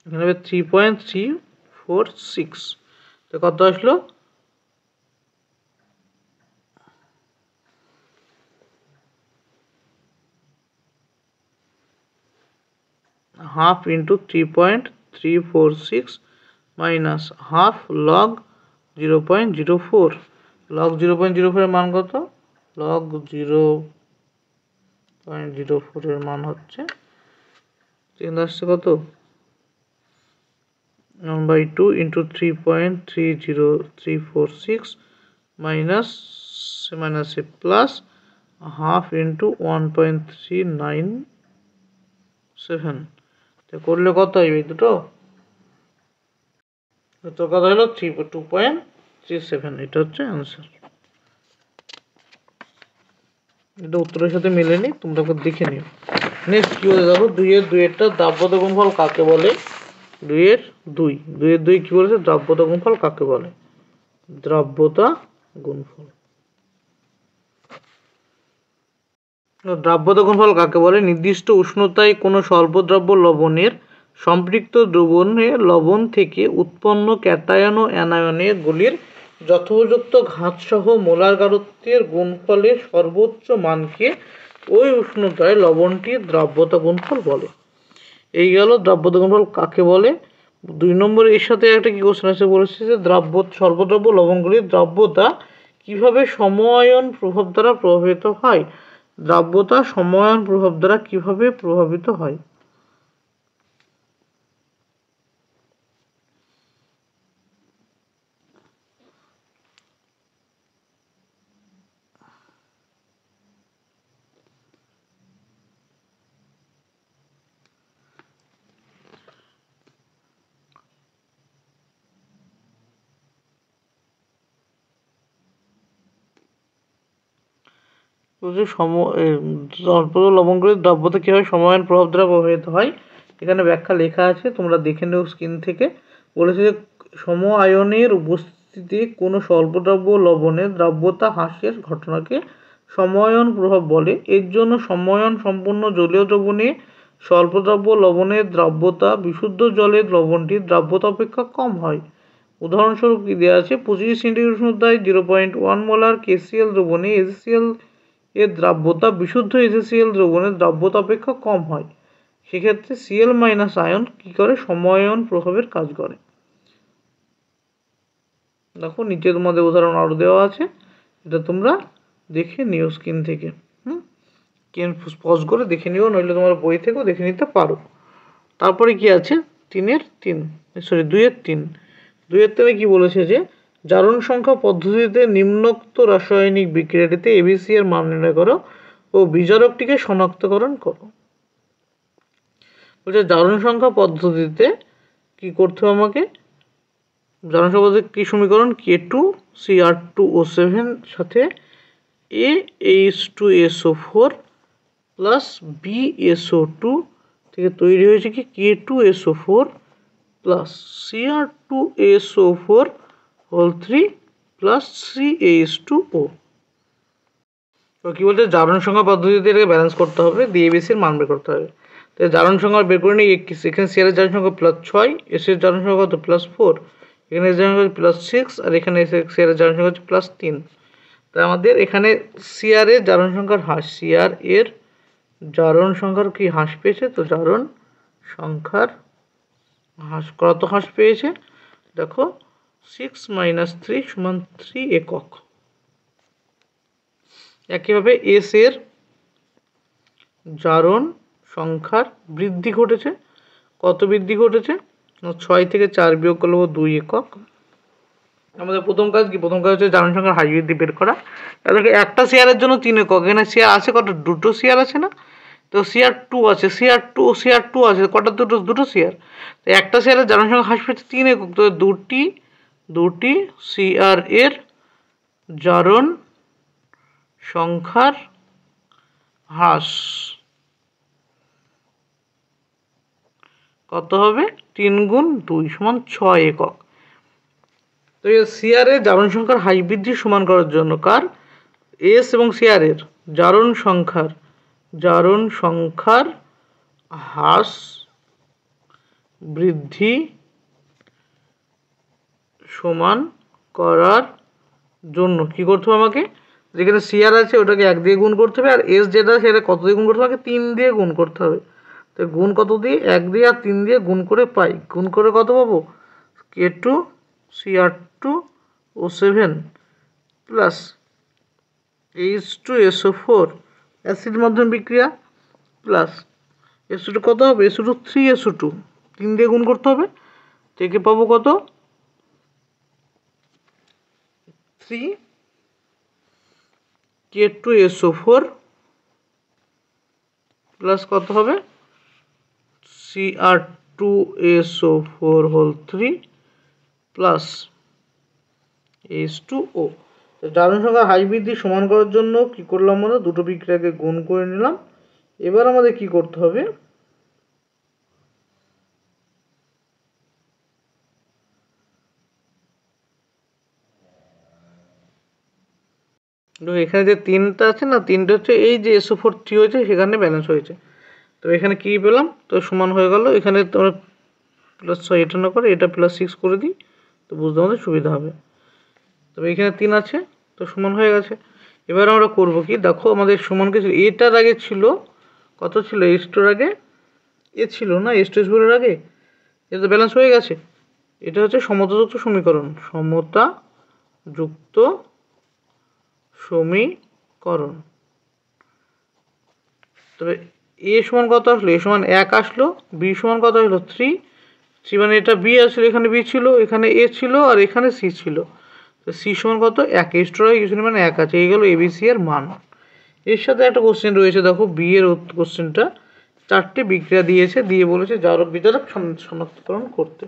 এখানে হবে 3.346। তো কত আসলো? Half into 3.346 minus half log 0.04। Log 0.04 এর মান কত? লগ 0.04 এর মান হচ্ছে আসছে কত? 1/2 into 3.30346 minus plus half into 1.397। তো করলে কত আসবে দুটো? তো কত হলো? 2.37। এটা হচ্ছে অ্যান্সার। এটা উত্তরের সাথে মেলেনি, তোমরা দেখে নিও। নেক্সট কি বলে দেখো, 2-এর দ্রাব্যতা গুণফল কাকে বলে? 2 কি বলেছে? দ্রাব্যতা গুণফল কাকে বলে? দ্রাব্যতা গুণফল। দ্রাব্যতা গুণফল কাকে বলে? নির্দিষ্ট উষ্ণতায় কোনো স্বল্পদ্রাব্য লবণের সম্পৃক্ত দ্রবণে লবণ থেকে উৎপন্ন ক্যাটায়ন ও অ্যানায়নের গুলির যথোপযুক্ত ঘাতসহ মোলার গাঢ়ত্বের গুণফলের সর্বোচ্চ মানকে ওই উষ্ণতায় লবণটির দ্রাব্যতা গুণফল বলে। এই গেল দ্রাব্যতা গুণফল কাকে বলে। 2 নম্বরে এর সাথে একটা কি কোশ্চেন আছে বলেছে যে স্বল্পদ্রাব্য লবণগুলির দ্রাব্যতা কিভাবে সময়ায়ন প্রভাব দ্বারা প্রভাবিত হয়। দ্রাব্যতা সময়ায়ন প্রভাব দ্বারা কিভাবে প্রভাবিত হয়? লবণগুলির দ্রাব্যতা কিভাবে সময়ায়ন প্রভাব দ্বারা প্রভাবিত হয়, এখানে ব্যাখ্যা লেখা আছে, তোমরা দেখে নেও স্ক্রিন থেকে। বলেছে যে সম আয়নের উপস্থিতি কোনো স্বল্পদ্রাব্য লবণের দ্রাব্যতা হ্রাসের ঘটনাকে সময়ায়ন প্রভাব বলে। এর জন্য সময়ায়ন সম্পূর্ণ জলীয় দ্রবণে স্বল্পদ্রাব্য লবণের দ্রাব্যতা বিশুদ্ধ জলের লবণটির দ্রাব্যতা অপেক্ষা কম হয়। উদাহরণস্বরূপ কি দেওয়া আছে? 25 সেন্টিগ্রেড উষ্ণতায় 0.1 মোলার KCl দ্রবণে HCl এর দ্রাব্যতা বিশুদ্ধ HCl দ্রবণের দ্রাব্যতা অপেক্ষা কম হয়। সেক্ষেত্রে Cl মাইনাস আয়ন কি করে? সময়ায়ন প্রভাবের কাজ করে। দেখো নিচে তোমাদের উদাহরণ আরো দেওয়া আছে, এটা তোমরা দেখে নিও স্ক্রিন থেকে। পজ করে দেখে নিও, নইলে তোমার বই থেকেও দেখে নিতে পারো। তারপরে কি আছে? 2-এর 3 কি বলেছে যে জারণ সংখ্যা পদ্ধতিতে নিম্নোক্ত রাসায়নিক বিক্রিয়াটিতে ABC এর মান নির্ণয় করো ও বিজারকটিকে শনাক্তকরণ করো। বলছে জারণ সংখ্যা পদ্ধতিতে কি করতে হবে আমাকে? জারণ সংখ্যা পদ্ধতি কি সমীকরণ? K2Cr2O7 সাথে AH2SO4 প্লাস BSO2 থেকে তৈরি হয়েছে কি K2SO4 plus Cr2SO4 whole 3 plus CH2O। তো কি বলতে, জারণ সংখ্যা পদ্ধতিতে এটাকে ব্যালেন্স করতে হবে, দিয়ে এবিসির মান বের করতে হবে। তো জারণ সংখ্যা বের করে নিই। এখানে সিআর এর জারণ সংখ্যা +6, এস এর জারণ সংখ্যা কত? +4, এখানে এর জারণ সংখ্যা +6 আর এখানে সিআর এর জারণ সংখ্যা হচ্ছে +3। তাই আমাদের এখানে সিআর এর জারণ সংখ্যার হ্রাস, সিআর এর জারণ সংখ্যার কি হ্রাস পেয়েছে? তো জারণ সংখ্যার হ্রাস কত হ্রাস পেয়েছে? দেখো 6 - 3 সমান 3 একক। একইভাবে এস এর জারণ সংখ্যার বৃদ্ধি ঘটেছে। কত বৃদ্ধি ঘটেছে? 6 থেকে 4 বিয়োগ করলে 2 একক। আমাদের প্রথম কাজ কি? প্রথম কাজ হচ্ছে জারণ সংখ্যার হাই বৃদ্ধি বের করা। তাদেরকে একটা শেয়ারের জন্য 3 একক। এখানে শেয়ার আছে কত? দুটো শেয়ার আছে না? তো CR2 আছে, CR2 আছে কটা? দুটো শেয়ার। তো একটা শেয়ারের জারণ সংখ্যা হ্রাস পেয়েছে 3 একক। তো দুটি CR এর জারণ সংখ্যার হ্রাস কত হবে? 3 গুণ 2 সমান 6 একক। তো এই CR এর জারণ সংখ্যার হাই বৃদ্ধি সমান করার জন্য কার? এস এবং CR এর জারণ সংখ্যার হ্রাস বৃদ্ধি সমান করার জন্য কি করতে হবে আমাকে? যেখানে CR আছে ওটাকে 1 দিয়ে গুণ করতে হবে, আর এস যেটা সেটা কত দিয়ে গুণ করতে হবে? 3 দিয়ে গুণ করতে হবে। তো গুণ কত দিয়ে? 1 দিয়ে আর 3 দিয়ে গুণ করে পাই। গুণ করে কত পাবো? K2 CR2 ও 7 প্লাস H2SO4 অ্যাসিড মাধ্যম বিক্রিয়া প্লাস SO2 কত হবে? SO2 3SO2 3 দিয়ে গুণ করতে হবে। থেকে পাবো কত? 3 K2SO4 প্লাস কত হবে? CR2SO4 whole 3 plus H2O। জারণ সংখ্যা হাই বৃদ্ধি সমান করার জন্য কি করলাম? আমরা দুটো বিক্রিয়াকে গুণ করে নিলাম। এবার আমাদের কি করতে হবে? এখানে যে 3টা আছে না, 3টা হচ্ছে এই যে SO4 3 হয়েছে সেখানে ব্যালেন্স হয়েছে। তো এখানে কি পেলাম? তো সমান হয়ে গেল। এখানে তোমরা প্লাস 6 এটা না করে এটা প্লাস 6 করে দিই, তো বুঝতে আমাদের সুবিধা হবে। তবে এখানে 3 আছে, তো সমান হয়ে গেছে। এবার আমরা করব কি? দেখো আমাদের সমান কিছু এটার আগে ছিল কত? ছিল S2 আগে এ ছিল না, S2 এর আগে এটা তো ব্যালেন্স হয়ে গেছে। এটা হচ্ছে সমতাযুক্ত সমীকরণ। সমতাযুক্ত সমীকরণ। তবে এ সমান কত আসলো? এ সমান 1 আসলো। বি সমান কত আসলো? 3 মানে এটা বি আসলে, এখানে বি ছিল, এখানে এ ছিল, আর এখানে সি ছিল। তো সি সমান কত? 1। এক্সট্রা কিছু মানে 1 আছে। এই গেল এবিসি এর মান। এর সাথে একটা কোশ্চেন রয়েছে, দেখো বি এর কোশ্চেনটা 4টে বিক্রিয়া দিয়েছে, দিয়ে বলেছে জারক বিজারক শনাক্তকরণ করতে।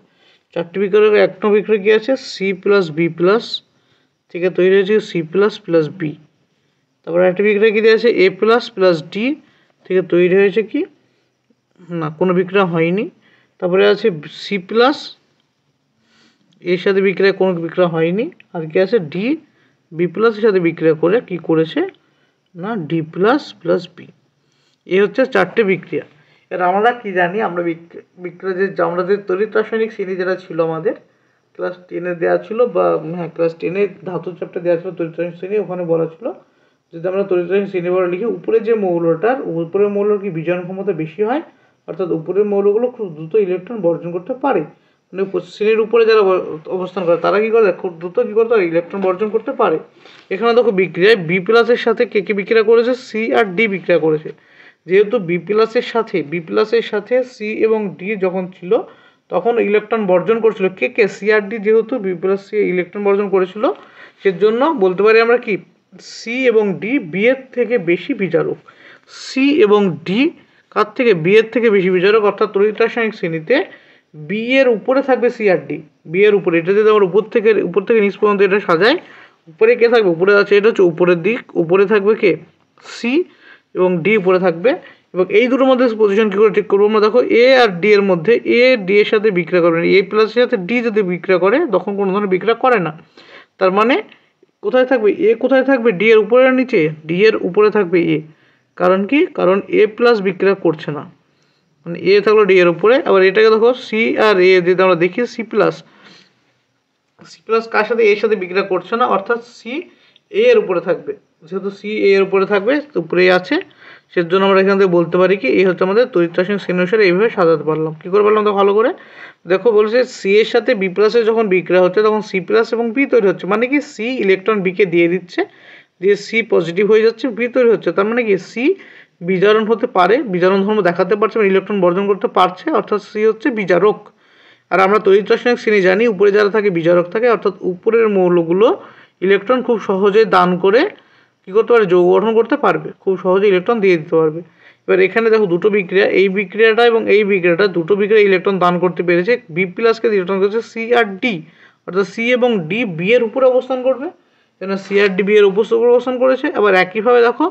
4টে বিক্রিয়ার 1 নম্বর বিক্রিয়া কি আছে? সি প্লাস বি প্লাস থেকে তৈরি হয়েছে সি প্লাস প্লাস বি। তারপর একটা বিক্রিয়া কি দিয়েছে? এ প্লাস প্লাস ডি থেকে তৈরি হয়েছে কি না, কোনো বিক্রিয়া হয়নি। তারপরে আছে সি প্লাস, এর সাথে বিক্রিয়া কোনো বিক্রিয়া হয়নি। আর কি আছে? ডি বি প্লাসের সাথে বিক্রিয়া করে কি করেছে না, ডি প্লাস প্লাস বি। এই হচ্ছে 4টে বিক্রিয়া। এর আমরা কি জানি? আমরা বিক্রিয়া যে আমাদের তড়িৎ রাসায়নিক শ্রেণী যেটা ছিল আমাদের ক্লাস 10-এ দেওয়া ছিল, বা হ্যাঁ ক্লাস 10-এ ধাতু চ্যাপ্টার দেওয়া ছিল তড়িৎ রাসায়নিক শ্রেণী। ওখানে বলা ছিল যদি আমরা তড়িৎ রাসায়নিক শ্রেণী বলে লিখি, উপরে যে মৌলটার উপরের মৌলর কি বিজারণ ক্ষমতা বেশি হয়, অর্থাৎ উপরের মৌলগুলো খুব দ্রুত ইলেকট্রন বর্জন করতে পারে। মানে শ্রেণীর উপরে যারা অবস্থান করে তারা কি করে? খুব দ্রুত কি করতে পারে? ইলেকট্রন বর্জন করতে পারে। এখানে দেখো বিক্রিয়ায় বি প্লাসের সাথে কে কে বিক্রিয়া করেছে? সি আর ডি বিক্রিয়া করেছে। যেহেতু বি প্লাসের সাথে সি এবং ডি যখন ছিল তখন ইলেকট্রন বর্জন করছিল কে কে? সি আর ডি। যেহেতু বি প্লাস সি ইলেকট্রন বর্জন করেছিল, সেজন্য বলতে পারি আমরা কি সি এবং ডি বি এর থেকে বেশি বিজারক। সি এবং ডি কার থেকে? বি এর থেকে বেশি বিজারক। অর্থাৎ তড়িৎ রাসায়নিক শ্রেণীতে বি এর উপরে থাকবে সি আর ডি। বি এর উপরে, এটা যদি আমরা উপর থেকে নিচ পর্যন্ত এটা সাজাই, উপরে কে থাকবে? উপরে আছে, এটা হচ্ছে উপরের দিক। উপরে থাকবে কে? সি, এবং ডি উপরে থাকবে। এবং এই দুটোর মধ্যে পজিশন কী করে ঠিক করবো আমরা? দেখো এ আর ডি এর মধ্যে এ ডি এর সাথে বিক্রিয়া করবে না। এ প্লাসের সাথে ডি যদি বিক্রিয়া করে তখন কোনো ধরনের বিক্রিয়া করে না। তার মানে কোথায় থাকবে? এ কোথায় থাকবে? ডি এর উপরে নিচে? ডি এর উপরে থাকবে এ। কারণ কি? কারণ এ প্লাস বিক্রিয়া করছে না, মানে এ থাকলো ডি এর উপরে। আবার এটাকে দেখো সি আর এ যদি আমরা দেখি, সি প্লাস কার সাথে? এর সাথে বিক্রিয়া করছে না, অর্থাৎ সি এ এর উপরে থাকবে। যেহেতু সি এ এর উপরে থাকবে, উপরে আছে, সেজন্য আমরা এখান থেকে বলতে পারি কি এই হচ্ছে আমাদের তড়িৎ রাসায়নিক শ্রেণী অনুসারে এইভাবে সাজাতে পারলাম। কী করে পারলাম তো ভালো করে দেখো, বলছে সি এর সাথে বি প্লাসের যখন বিক্রিয়া হচ্ছে তখন সি প্লাস এবং বি তৈরি হচ্ছে, মানে কি সি ইলেকট্রন বিকে দিয়ে দিচ্ছে, দিয়ে সি পজিটিভ হয়ে যাচ্ছে, বি তৈরি হচ্ছে, তার মানে কি সি বিজারণ হতে পারে, বিজারণ ধর্ম দেখাতে পারছে, মানে ইলেকট্রন বর্জন করতে পারছে, অর্থাৎ সি হচ্ছে বিজারক। আর আমরা তড়িৎ রাসায়নিক শ্রেণী জানি উপরে যারা থাকে বিজারক থাকে, অর্থাৎ উপরের মৌলগুলো ইলেকট্রন খুব সহজে দান করে কী করতে পারে, যৌগ গঠন করতে পারবে, খুব সহজে ইলেকট্রন দিয়ে দিতে পারবে। এবার এখানে দেখো দুটো বিক্রিয়া, এই বিক্রিয়াটা এবং এই বিক্রিয়াটা, দুটো বিক্রিয়া ইলেকট্রন দান করতে পেরেছে, বি প্লাসকে ইলেকট্রন করেছে সি আর ডি, অর্থাৎ সি এবং ডি বি এর উপরে অবস্থান করবে, কেন সি আর ডি বি এর উপর অবস্থান করেছে। আবার একইভাবে দেখো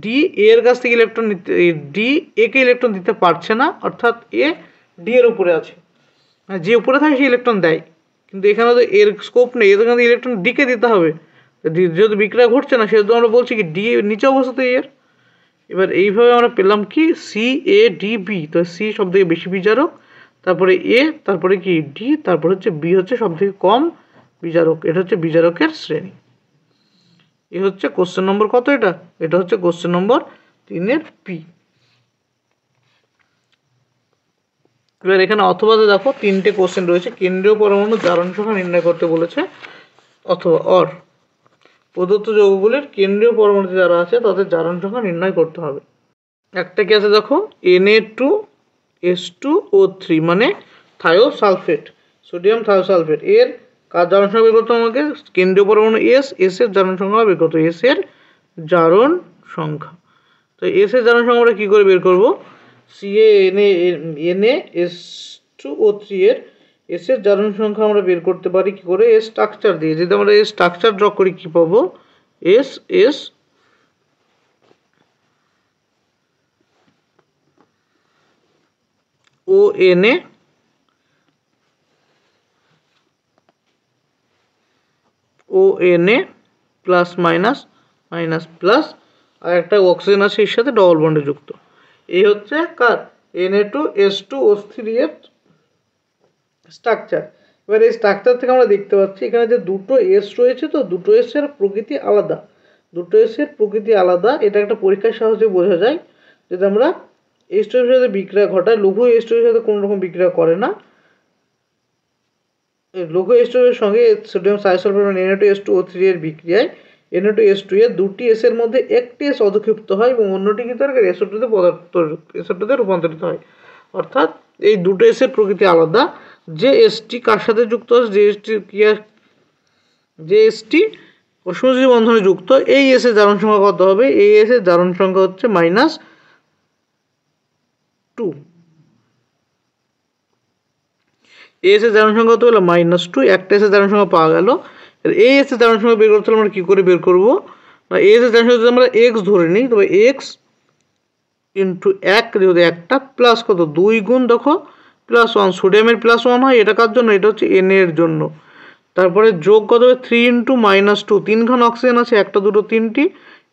ডি এর কাছ থেকে ইলেকট্রন নিতে, ডি এ কে ইলেকট্রন দিতে পারছে না, অর্থাৎ এ ডি এর উপরে আছে, যে উপরে থাকে সে ইলেকট্রন দেয়, কিন্তু এখানে তো এর স্কোপ নেই, এখানে ইলেকট্রন ডিকে দিতে হবে, যেহেতু বিক্রিয়া ঘটছে না সেহেতু আমরা বলছি কি ডি নিচে অবস্থাতে এর। এবার এইভাবে আমরা পেলাম কি সি এ ডি বি, তো সি সব থেকে বেশি বিজারক, তারপরে এ, তারপরে কি ডি, তারপরে হচ্ছে বি হচ্ছে সব থেকে কম বিজারক। এটা হচ্ছে বিজারকের শ্রেণী। এ হচ্ছে কোশ্চেন নম্বর কত, এটা হচ্ছে কোশ্চেন নম্বর 3 পি। এবার এখানে অথবাতে দেখো 3টে কোশ্চেন রয়েছে। কেন্দ্রীয় পরমাণু জারণ সংখ্যা নির্ণয় করতে বলেছে, অথবা অর প্রদত্ত যৌগগুলির কেন্দ্রীয় পরমাণুতে যারা আছে তাদের জারণ সংখ্যা নির্ণয় করতে হবে। একটা কি আছে দেখো Na2S2O3, মানে থায়োসালফেট, সোডিয়াম থায়োসালফেট, এর কার জারণ সংখ্যা বের করতে আমাকে, কেন্দ্রীয় পরমাণু এস, এস এর জারণ সংখ্যা বের করতে, এস এর জারণ সংখ্যা। তো এস এর জারণ সংখ্যা আমরা কী করে বের করবো, Na2S2O3 এর এস এর জারণ সংখ্যা আমরা বের করতে পারি কি করে, এস স্ট্রাকচার দিয়ে। যদি আমরা এস স্ট্রাকচার ড্র করি কি পাবো, S S O N A plus minus minus plus, আর একটা অক্সিজেন আছে এর সাথে ডবল বন্ডে যুক্ত। এই হচ্ছে কার, Na2S2O3 এর স্ট্রাকচার। এবার এই স্ট্রাকচার থেকে আমরা দেখতে পাচ্ছি এখানে যে দুটো এস রয়েছে, তো দুটো এস এর প্রকৃতি আলাদা, দুটো এস এর প্রকৃতি আলাদা। এটা একটা পরীক্ষার সাহায্যে বোঝা যায়। যদি আমরা এস্টোরের সাথে বিক্রিয়া ঘটায়, লঘু এস্টোরের সাথে কোনো রকম বিক্রিয়া করে না, লঘু এস্টোরের সঙ্গে সোডিয়াম থায়োসালফেট মানে Na2S2O3 এর বিক্রিয়ায় Na2S2 এর দুটি এস এর মধ্যে একটি এস অধক্ষিপ্ত হয় এবং অন্যটি কিন্তু SO2 তে রূপান্তরিত হয়। অর্থাৎ এই দুটো এস এর প্রকৃতি আলাদা। যে এসটি কার সাথে যুক্ত আছে, যে এসটি অসংযোজী বন্ধনে যুক্ত, এই এস এর জারণ সংখ্যা কত হবে, এই এস এর জারণ সংখ্যা হচ্ছে -2। এস এর জারণ সংখ্যা কত হলো -2, একটা এস এর জারণ সংখ্যা পাওয়া গেল। এই এস এর জারণ সংখ্যা বের করতে হলে আমরা কী করে বের করবো, না এস এর জারণ সংখ্যা যদি আমরা এক্স ধরে নিই, তবে এক্স ইন্টু 1 যদি একটা প্লাস কত 2 গুণ দেখো +1, সোডিয়ামের +1 হয়, এটা কার জন্য, এটা হচ্ছে এন এর জন্য। তারপরে যোগ কত হবে 3 ইন্টু -2, 3খান অক্সিজেন আছে, একটা দুটো তিনটি,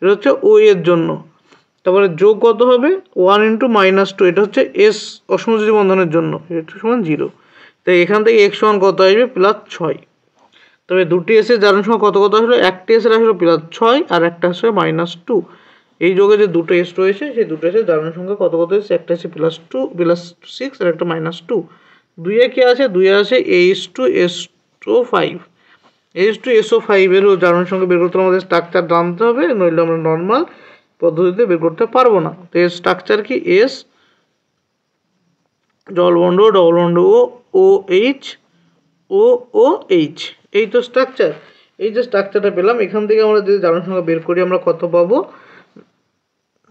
এটা হচ্ছে ও এর জন্য। তারপরে যোগ কত হবে 1 ইন্টু -2, এটা হচ্ছে এস অসমযোজী বন্ধনের জন্য, এটা সমান 0। তাই এখান থেকে x সমান কত আসবে +6। তবে দুটি এসের জারণ সংখ্যা কত কত আসলো, একটি এসের আসলো +6 আর একটা আসবে -2। এই যোগে যে দুটো এস রয়েছে সেই দুটো এসের জারণ সংখ্যা কত কত এসেছে, একটা আছে +6 আর একটা -2। দুইয়ে কি আছে, দুইয়ে আছে H2SO5। H2SO5 এর জারণ সংখ্যা বের করতে আমাদের স্ট্রাকচার জানতে হবে, নইলে আমরা নর্মাল পদ্ধতিতে বের করতে পারবো না। তো এর স্ট্রাকচার কি, S double bond O H O O H, এই তো স্ট্রাকচার। এই যে স্ট্রাকচারটা পেলাম, এখান থেকে আমরা যদি জারণ সংখ্যা বের করি আমরা কত পাবো,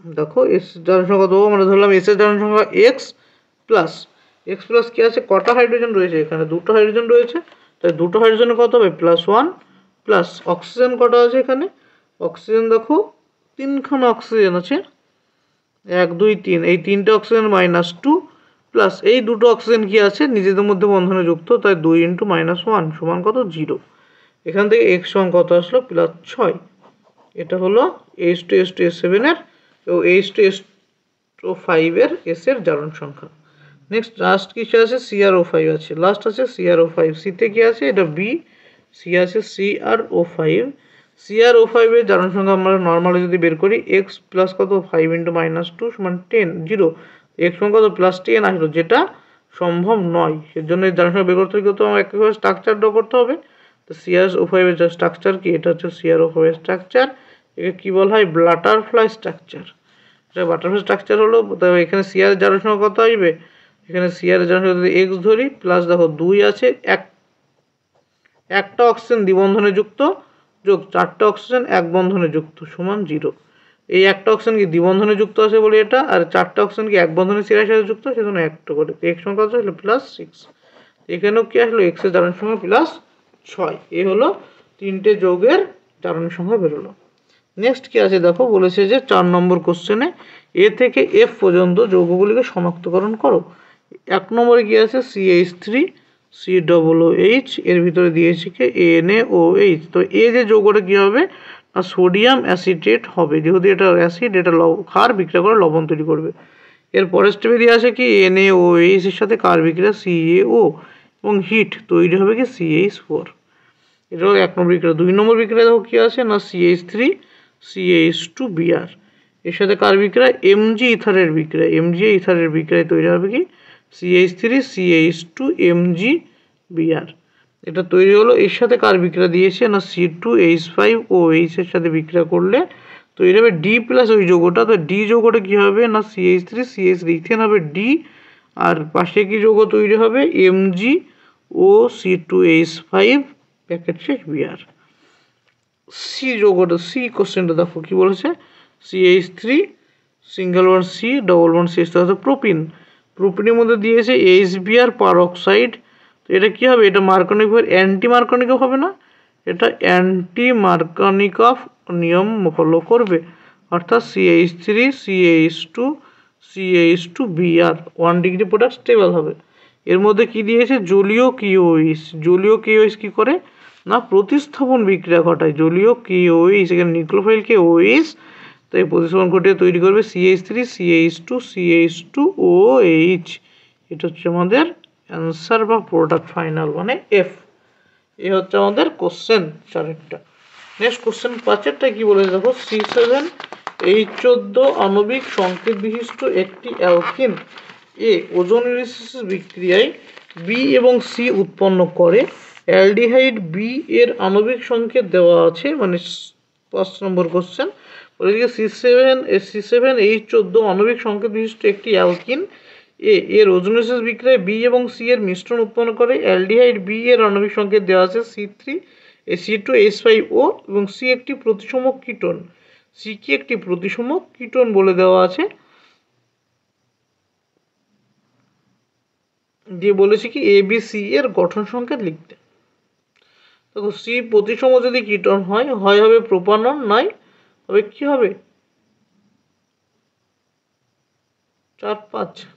দেখো এস জারণ সংখ্যা কত পাবো, আমরা ধরলাম এস এর জারণ সংখ্যা এক্স প্লাস কি আছে, কটা হাইড্রোজেন রয়েছে, এখানে দুটো হাইড্রোজেন রয়েছে, তাই দুটো হাইড্রোজেনে কত হবে +1, প্লাস অক্সিজেন কটা আছে এখানে, অক্সিজেন দেখো 3খান অক্সিজেন আছে, 1 2 3, এই 3টে অক্সিজেন -2 প্লাস এই দুটো অক্সিজেন কি আছে নিজেদের মধ্যে বন্ধনে যুক্ত, তাই 2 ইন্টু -1 সমান কত 0। এখান থেকে x সমান কত আসলো +6। এটা হলো H2S2S7 এর ও H2SO5 এর এস এর জারণ সংখ্যা। নেক্সট লাস্ট কিছু আছে CrO5 আছে, লাস্ট আছে CrO5। সিতে কি আছে, এটা বি, সি আছে CrO5। CrO5 এর জারণ সংখ্যা আমরা নর্মালি যদি বের করি এক্স প্লাস কত 5 × -2 সমান 10 0 এক্স সমান কত +10 আসলো, যেটা সম্ভব নয়। সেজন্য এই জারণ সংখ্যা বের করতে গেলে তো আমার একেবারে স্ট্রাকচার ড্র করতে হবে। তো CrO5 এর যে স্ট্রাকচার কি, এটা হচ্ছে CrO5 এর স্ট্রাকচার। একে কি বলা হয়, বাটারফ্লাই স্ট্রাকচার। এটা বাটারফ্লাই স্ট্রাকচার হলো। তবে এখানে CR জারণ সংখ্যা কত আসবে, এখানে CR জারণ সংখ্যা যদি এক্স ধরি প্লাস দেখো 2 আছে, একটা অক্সিজেন দ্বিবন্ধনে যুক্ত যোগ 4টা অক্সিজেন এক বন্ধনে যুক্ত সমান 0। এই একটা অক্সিজেন কি দ্বিবন্ধনে যুক্ত আছে বলে এটা, আর 4টা অক্সিজেন কি এক বন্ধনে সিরার সাথে যুক্ত, সেজন্য একটা করে এক্স সংখ্যা কত আসলে +6। এখানেও কি আসলো, এক্স এর জারণ সংখ্যা +6। এই হলো 3টে যৌগের জারণ সংখ্যা বেরোলো। নেক্সট কি আছে দেখো, বলেছে যে 4 নম্বর কোশ্চেনে এ থেকে এফ পর্যন্ত যৌগগুলিকে শনাক্তকরণ করো। 1 নম্বরে কি আছে, CH3 COOH, এর ভিতরে দিয়েছে কি NaOH। তো এ যে যৌগটা কি হবে না, সোডিয়াম অ্যাসিটেট হবে, যেহেতু এটা অ্যাসিড, এটা ক্ষার বিক্রিয়া করে লবণ তৈরি করবে। এর পরের স্টেপে দিয়ে আছে কি NaOH এর সাথে কার বিক্রিয়া CaO, এবং হিট তৈরি হবে কি CH4। এটা হলো 1 নম্বর বিক্রিয়া। 2 নম্বর বিক্রিয়া দেখো কি আছে না, CH3 CH2Br, এর সাথে কার বিক্রিয়া Mg ইথারের বিক্রিয়া, Mg ইথারের বিক্রিয়ায় তৈরি হবে কি CH3 CH2MgBr। এটা তৈরি হলো। এর সাথে কার বিক্রিয়া দিয়েছে না, C2H5OH এর সাথে বিক্রিয়া করলে তৈরি হবে D প্লাস ওই যৌগটা। তো D যৌগটা কি হবে না, CH3 CH3 ইথেন হবে D, আর পাশে কি যৌগ তৈরি হবে MgO C2H5 প্যাকেট শেষ Br। সি যৌগটা, সি কোশ্চেনটা দেখো কি বলেছে, CH3 single one C double one CH, অর্থাৎ প্রোপিন। প্রোপিনের মধ্যে দিয়েছে HBr পারঅক্সাইড। তো এটা কি হবে, এটা মার্কনিক অ্যান্টি মার্কনিকও হবে না, এটা অ্যান্টি মার্কনিকফ নিয়ম ফলো করবে, অর্থাৎ CH3 CH2 CH2Br 1 degree product stable হবে। এর মধ্যে কি দিয়েছে, জলীয় KOH। জলীয় KOH কি করে না, প্রতিস্থাপন বিক্রিয়া ঘটায়। জলীয় KOH, এখানে নিউক্লিওফাইলকে OH, তাই প্রতিস্থাপন ঘটিয়ে তৈরি করবে CH3 CH2 CH2OH। এটা হচ্ছে আমাদের অ্যান্সার বা প্রোডাক্ট ফাইনাল, মানে এফ। এ হচ্ছে আমাদের কোশ্চেন 4টা। নেক্সট কোশ্চেন 5এরটা কি বলেছে দেখো, C7H14 আণবিক সংকেত বিশিষ্ট একটি অ্যালকিন এ ওজোন রিলিজ বিক্রিয়ায় বি এবং সি উৎপন্ন করে। অ্যালডিহাইড বি এর আণবিক সংকেত দেওয়া আছে, মানে 5 নম্বর কোশ্চেন। ওইদিকে C7H14 আণবিক সংকেত বিশিষ্ট একটি অ্যালকিন এর ওজোন রিলিজ বিক্রিয়ায় বি এবং সি এর মিশ্রণ উৎপন্ন করে। অ্যালডিহাইড বি এর আণবিক সংকেত দেওয়া আছে C3H2H5O, এবং সি একটি প্রতিসম কিটোন। সি কি একটি প্রতিসম কিটোন বলে দেওয়া আছে। দিয়ে বলেছি কি ABC এর গঠন সংকেত লিখতে। দেখো সি প্রতিসম যদি কিটোন হয়, হবে প্রোপানন, নয় হবে কি হবে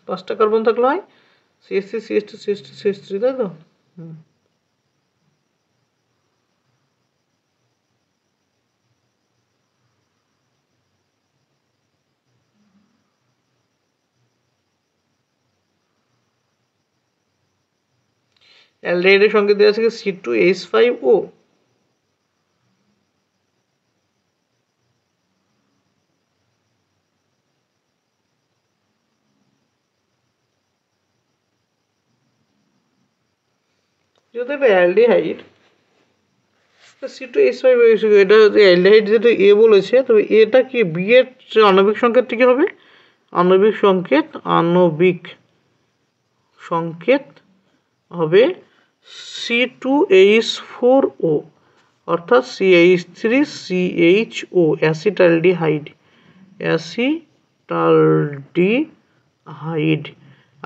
5টা কার্বন থাকলে হয় CH3 CH2 CH2 CH3, তাই তো। অ্যালডিহাইডের সঙ্গে দেওয়া আছে C2H5O। যেহেতু এটা অ্যালডিহাইড, C2H5, এটা অ্যালডিহাইড যেহেতু এ বলেছে, তবে এটা কি বি এর আণবিক সংকেতটি কি হবে, আণবিক সংকেত হবে C2H4O, অর্থাৎ CH3CHO অ্যাসিটালডিহাইড।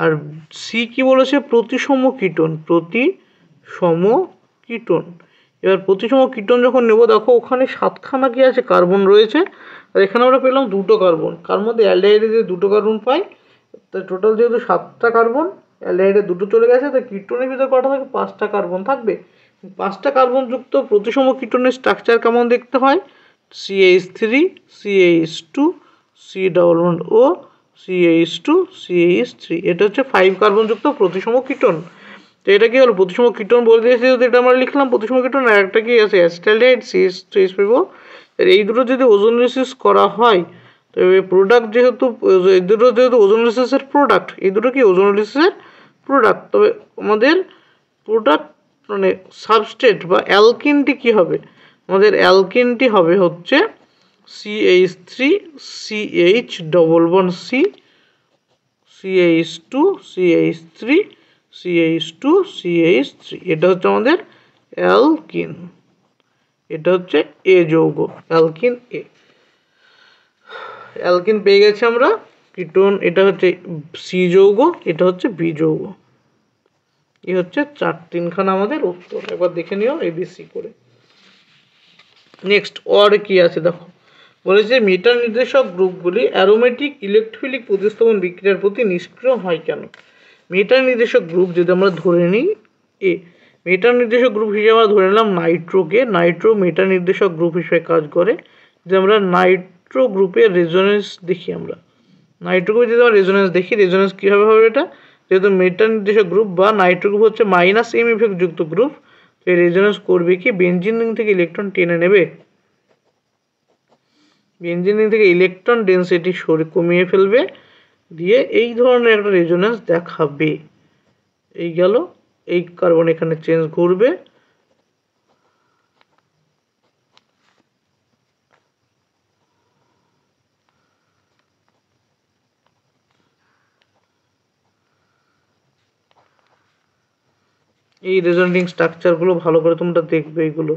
আর সি কি বলেছে, প্রতিসম কিটোন। এবার প্রতিসম কিটোন যখন নেব, দেখো ওখানে 7খানা কি আছে কার্বন রয়েছে, আর এখানে আমরা পেলাম 2টো কার্বন। কার মধ্যে, অ্যালডিহাইডে যে 2টো কার্বন পাই, তাই টোটাল যেহেতু 7টা কার্বন, অ্যালডিহাইডে 2টো চলে গেছে, তাই কিটোনের ভিতরে কটা থাকে, 5টা কার্বন থাকবে। 5টা কার্বন যুক্ত প্রতিসম কিটোনের স্ট্রাকচার কেমন দেখতে হয়, CH3 CH2 C11O CH2 CH3। এটা হচ্ছে 5 কার্বন যুক্ত প্রতিসম কিটোন। তো এটা কি হলো প্রতিসম কীটন বলে দিয়েছে, যদি এটা আমরা লিখলাম প্রতিসম কীটন। আর একটা কি আছে অ্যাসিটালডিহাইড CH3 এই দুটো যদি ওজোন রিলিজ করা হয়, তো এই প্রোডাক্ট যেহেতু এই দুটো যেহেতু ওজোন রিলিজের প্রোডাক্ট, এই দুটো কি ওজোন রিলিজের প্রোডাক্ট, তবে আমাদের প্রোডাক্ট মানে সাবস্ট্রেট বা অ্যালকিনটি কি হবে, আমাদের অ্যালকিনটি হবে হচ্ছে CH3 CH double bond C CH2 CH3 CH2 CH3, এটা হচ্ছে আমাদের অ্যালকিন, এটা হচ্ছে এ যৌগ, অ্যালকিন এ। অ্যালকিন পেয়ে গেছি আমরা। কিটোন এটা হচ্ছে সি যৌগ, এটা হচ্ছে বি যৌগ। এই হচ্ছে 4-3খানা আমাদের উত্তর। একবার দেখে নিও ABC করে। নেক্সট অর কি আছে দেখো, বলেছে মেটা নির্দেশক গ্রুপগুলি অ্যারোমেটিক ইলেকট্রোফিলিক প্রতিস্থাপন বিক্রিয়ার প্রতি নিষ্ক্রিয় হয় কেন? মেটা নির্দেশক গ্রুপ যদি আমরা ধরে নিই এ, মেটা নির্দেশক গ্রুপ হিসেবে আমরা ধরে নিলাম নাইট্রোকে, নাইট্রো মেটা নির্দেশক গ্রুপ হিসেবে কাজ করে। যদি আমরা নাইট্রো গ্রুপের রেজোনেন্স দেখি, আমরা নাইট্রো গ্রুপে যদি আমরা রেজোনেন্স দেখি, রেজোনেন্স কীভাবে হবে এটা, যেহেতু মেটা নির্দেশক গ্রুপ বা নাইট্রো গ্রুপ হচ্ছে -M ইফেক্ট যুক্ত গ্রুপ, তো এই রেজোনেন্স করবে কি বেঞ্জিন রিং থেকে ইলেকট্রন টেনে নেবে, বেঞ্জিন রিং থেকে ইলেকট্রন ডেন্সিটি কমিয়ে ফেলবে, দিয়ে এই ধরনের একটা রেজোনেন্স দেখাবে। এই গেল, এই কার্বন এখানে চেঞ্জ করবে, এই রেজোনেটিং স্ট্রাকচারগুলো ভালো করে তোমরা দেখবে। এইগুলো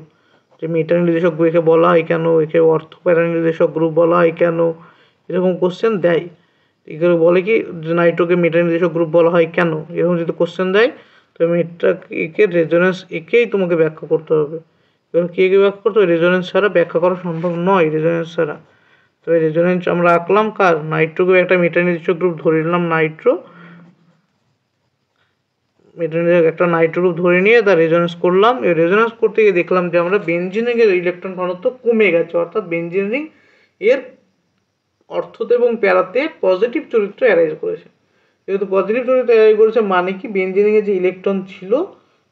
যে মেটা নির্দেশক গ্রুপ একে বলা হয় কেন, একে অর্থ প্যারা নির্দেশক গ্রুপ বলা হয় কেন, এরকম কোশ্চেন দেয়। এগুলো বলে কি নাইট্রোকে মেটা নির্দেশক গ্রুপ বলা হয় কেন, এরকম যদি কোশ্চেন দেয় তো মেটা একে রেজোনেন্স একেই তোমাকে ব্যাখ্যা করতে হবে। এবার কে ব্যাখ্যা করতে হবে, রেজোনেন্স ছাড়া ব্যাখ্যা করা সম্ভব নয়, রেজোনেন্স ছাড়া। তো এই রেজোনেন্স আমরা আঁকলাম কার, নাইট্রোকে একটা মেটা নির্দেশক গ্রুপ ধরে নিলাম নাইট্রো, একটা নাইট্রো গ্রুপ ধরে নিয়ে তার রেজোনেন্স করলাম। এই রেজোনেন্স করতে গিয়ে দেখলাম যে আমরা বেঞ্জিন রিংয়ের ইলেকট্রন ঘনত্ব কমে গেছে, অর্থাৎ বেঞ্জিন রিং এর অর্থতে এবং প্যারাতে পজিটিভ চরিত্র অ্যারাইজ করেছে। যেহেতু পজিটিভ চরিত্র অ্যারাইজ করেছে মানে কি বেঞ্জিন রিংয়ে যে ইলেকট্রন ছিল,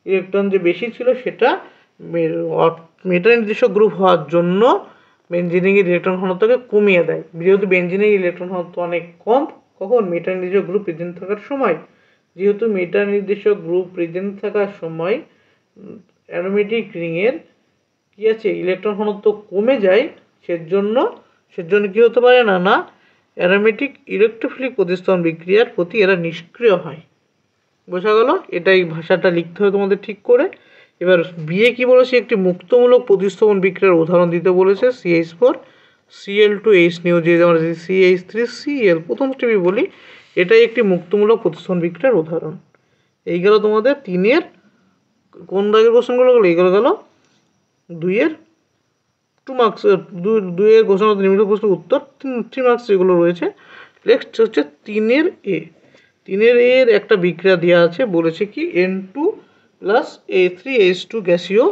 ইলেকট্রন যে বেশি ছিল সেটা মেটা নির্দেশক গ্রুপ হওয়ার জন্য বেঞ্জিন রিংয়ের ইলেকট্রন ঘনত্বকে কমিয়ে দেয়। যেহেতু বেঞ্জিন রিংয়ের ইলেকট্রন ঘনত্ব অনেক কম, কখন মেটা নির্দেশক গ্রুপ প্রেজেন্ট থাকার সময়, যেহেতু মেটা নির্দেশক গ্রুপ প্রেজেন্ট থাকার সময় অ্যারোমেটিক রিংয়ের কি আছে ইলেকট্রন ঘনত্ব কমে যায়, সেজন্য কি হতে পারে না, না অ্যারোমেটিক ইলেকট্রোফিলিক প্রতিস্থাপন বিক্রিয়ার প্রতি এরা নিষ্ক্রিয় হয়। বোঝা গেল? এটাই ভাষাটা লিখতে হবে তোমাদের ঠিক করে। এবার বিয়ে কি বলেছে, একটি মুক্তমূলক প্রতিস্থাপন বিক্রিয়ার উদাহরণ দিতে বলেছে। CH4 Cl2H নিয়ে যে আমরা CH3Cl প্রথম স্টেপে বলি, এটাই একটি মুক্তমূলক প্রতিস্থাপন বিক্রিয়ার উদাহরণ। এই গেল তোমাদের 3-এর কোন দাগের কোশ্চেনগুলো গেলো, এইগুলো গেল 2-এর 2 মার্কস, 2-এর কোশ্চেন নিম্নলিখিত প্রশ্নের উত্তর 3 মার্কস যেগুলো রয়েছে। নেক্সট হচ্ছে 3-এর এ, 3-এর এর একটা বিক্রিয়া দেওয়া আছে, বলেছে কি N2 + A3H2 গ্যাসীয়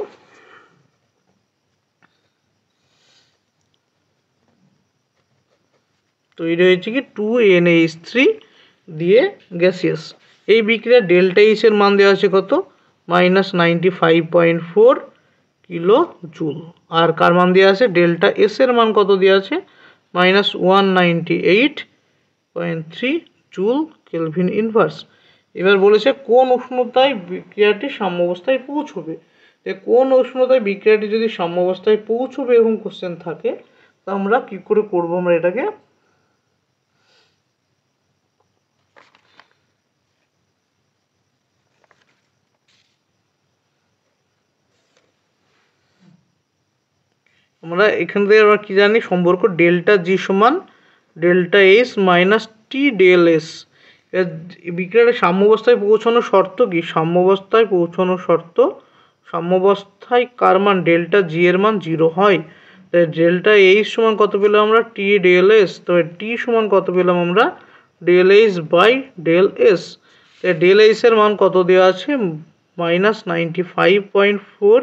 তৈরি হয়েছে কি 2NH3 দিয়ে গ্যাসিয়াস। এই বিক্রিয়া ডেল্টা এইচ এর মান দেওয়া আছে কত, -95.4 কিলো জুল। আর কার মান দেওয়া আছে, ডেল্টা এস এর মান কত দেওয়া আছে, -198.3 জুল কেলভিন ইনভার্স। এবার বলেছে কোন উষ্ণতায় বিক্রিয়াটি সাম্যাবস্থায় পৌঁছবে। কোন উষ্ণতায় বিক্রিয়াটি যদি সাম্যাবস্থায় পৌঁছবে এরকম কোশ্চেন থাকে, তা আমরা কি করে করবো, আমরা এটাকে আমরা এখান থেকে আমরা কি জানি সম্পর্ক, ডেল্টা জি সমান ডেল্টা এস মাইনাস টি ডেল এস। বিক্রিয়াটা সাম্যাবস্থায় পৌঁছানোর শর্ত কি, সাম্যাবস্থায় পৌঁছানোর শর্ত, সাম্যাবস্থায় কার মান ডেল্টা জি এর মান 0 হয়। তাই ডেল্টা এইচ সমান কত পেলাম আমরা, টি ডেল এস। তবে টি সমান কত পেলাম আমরা, del H by del S. Del H এর মান কত দেওয়া আছে, -95.4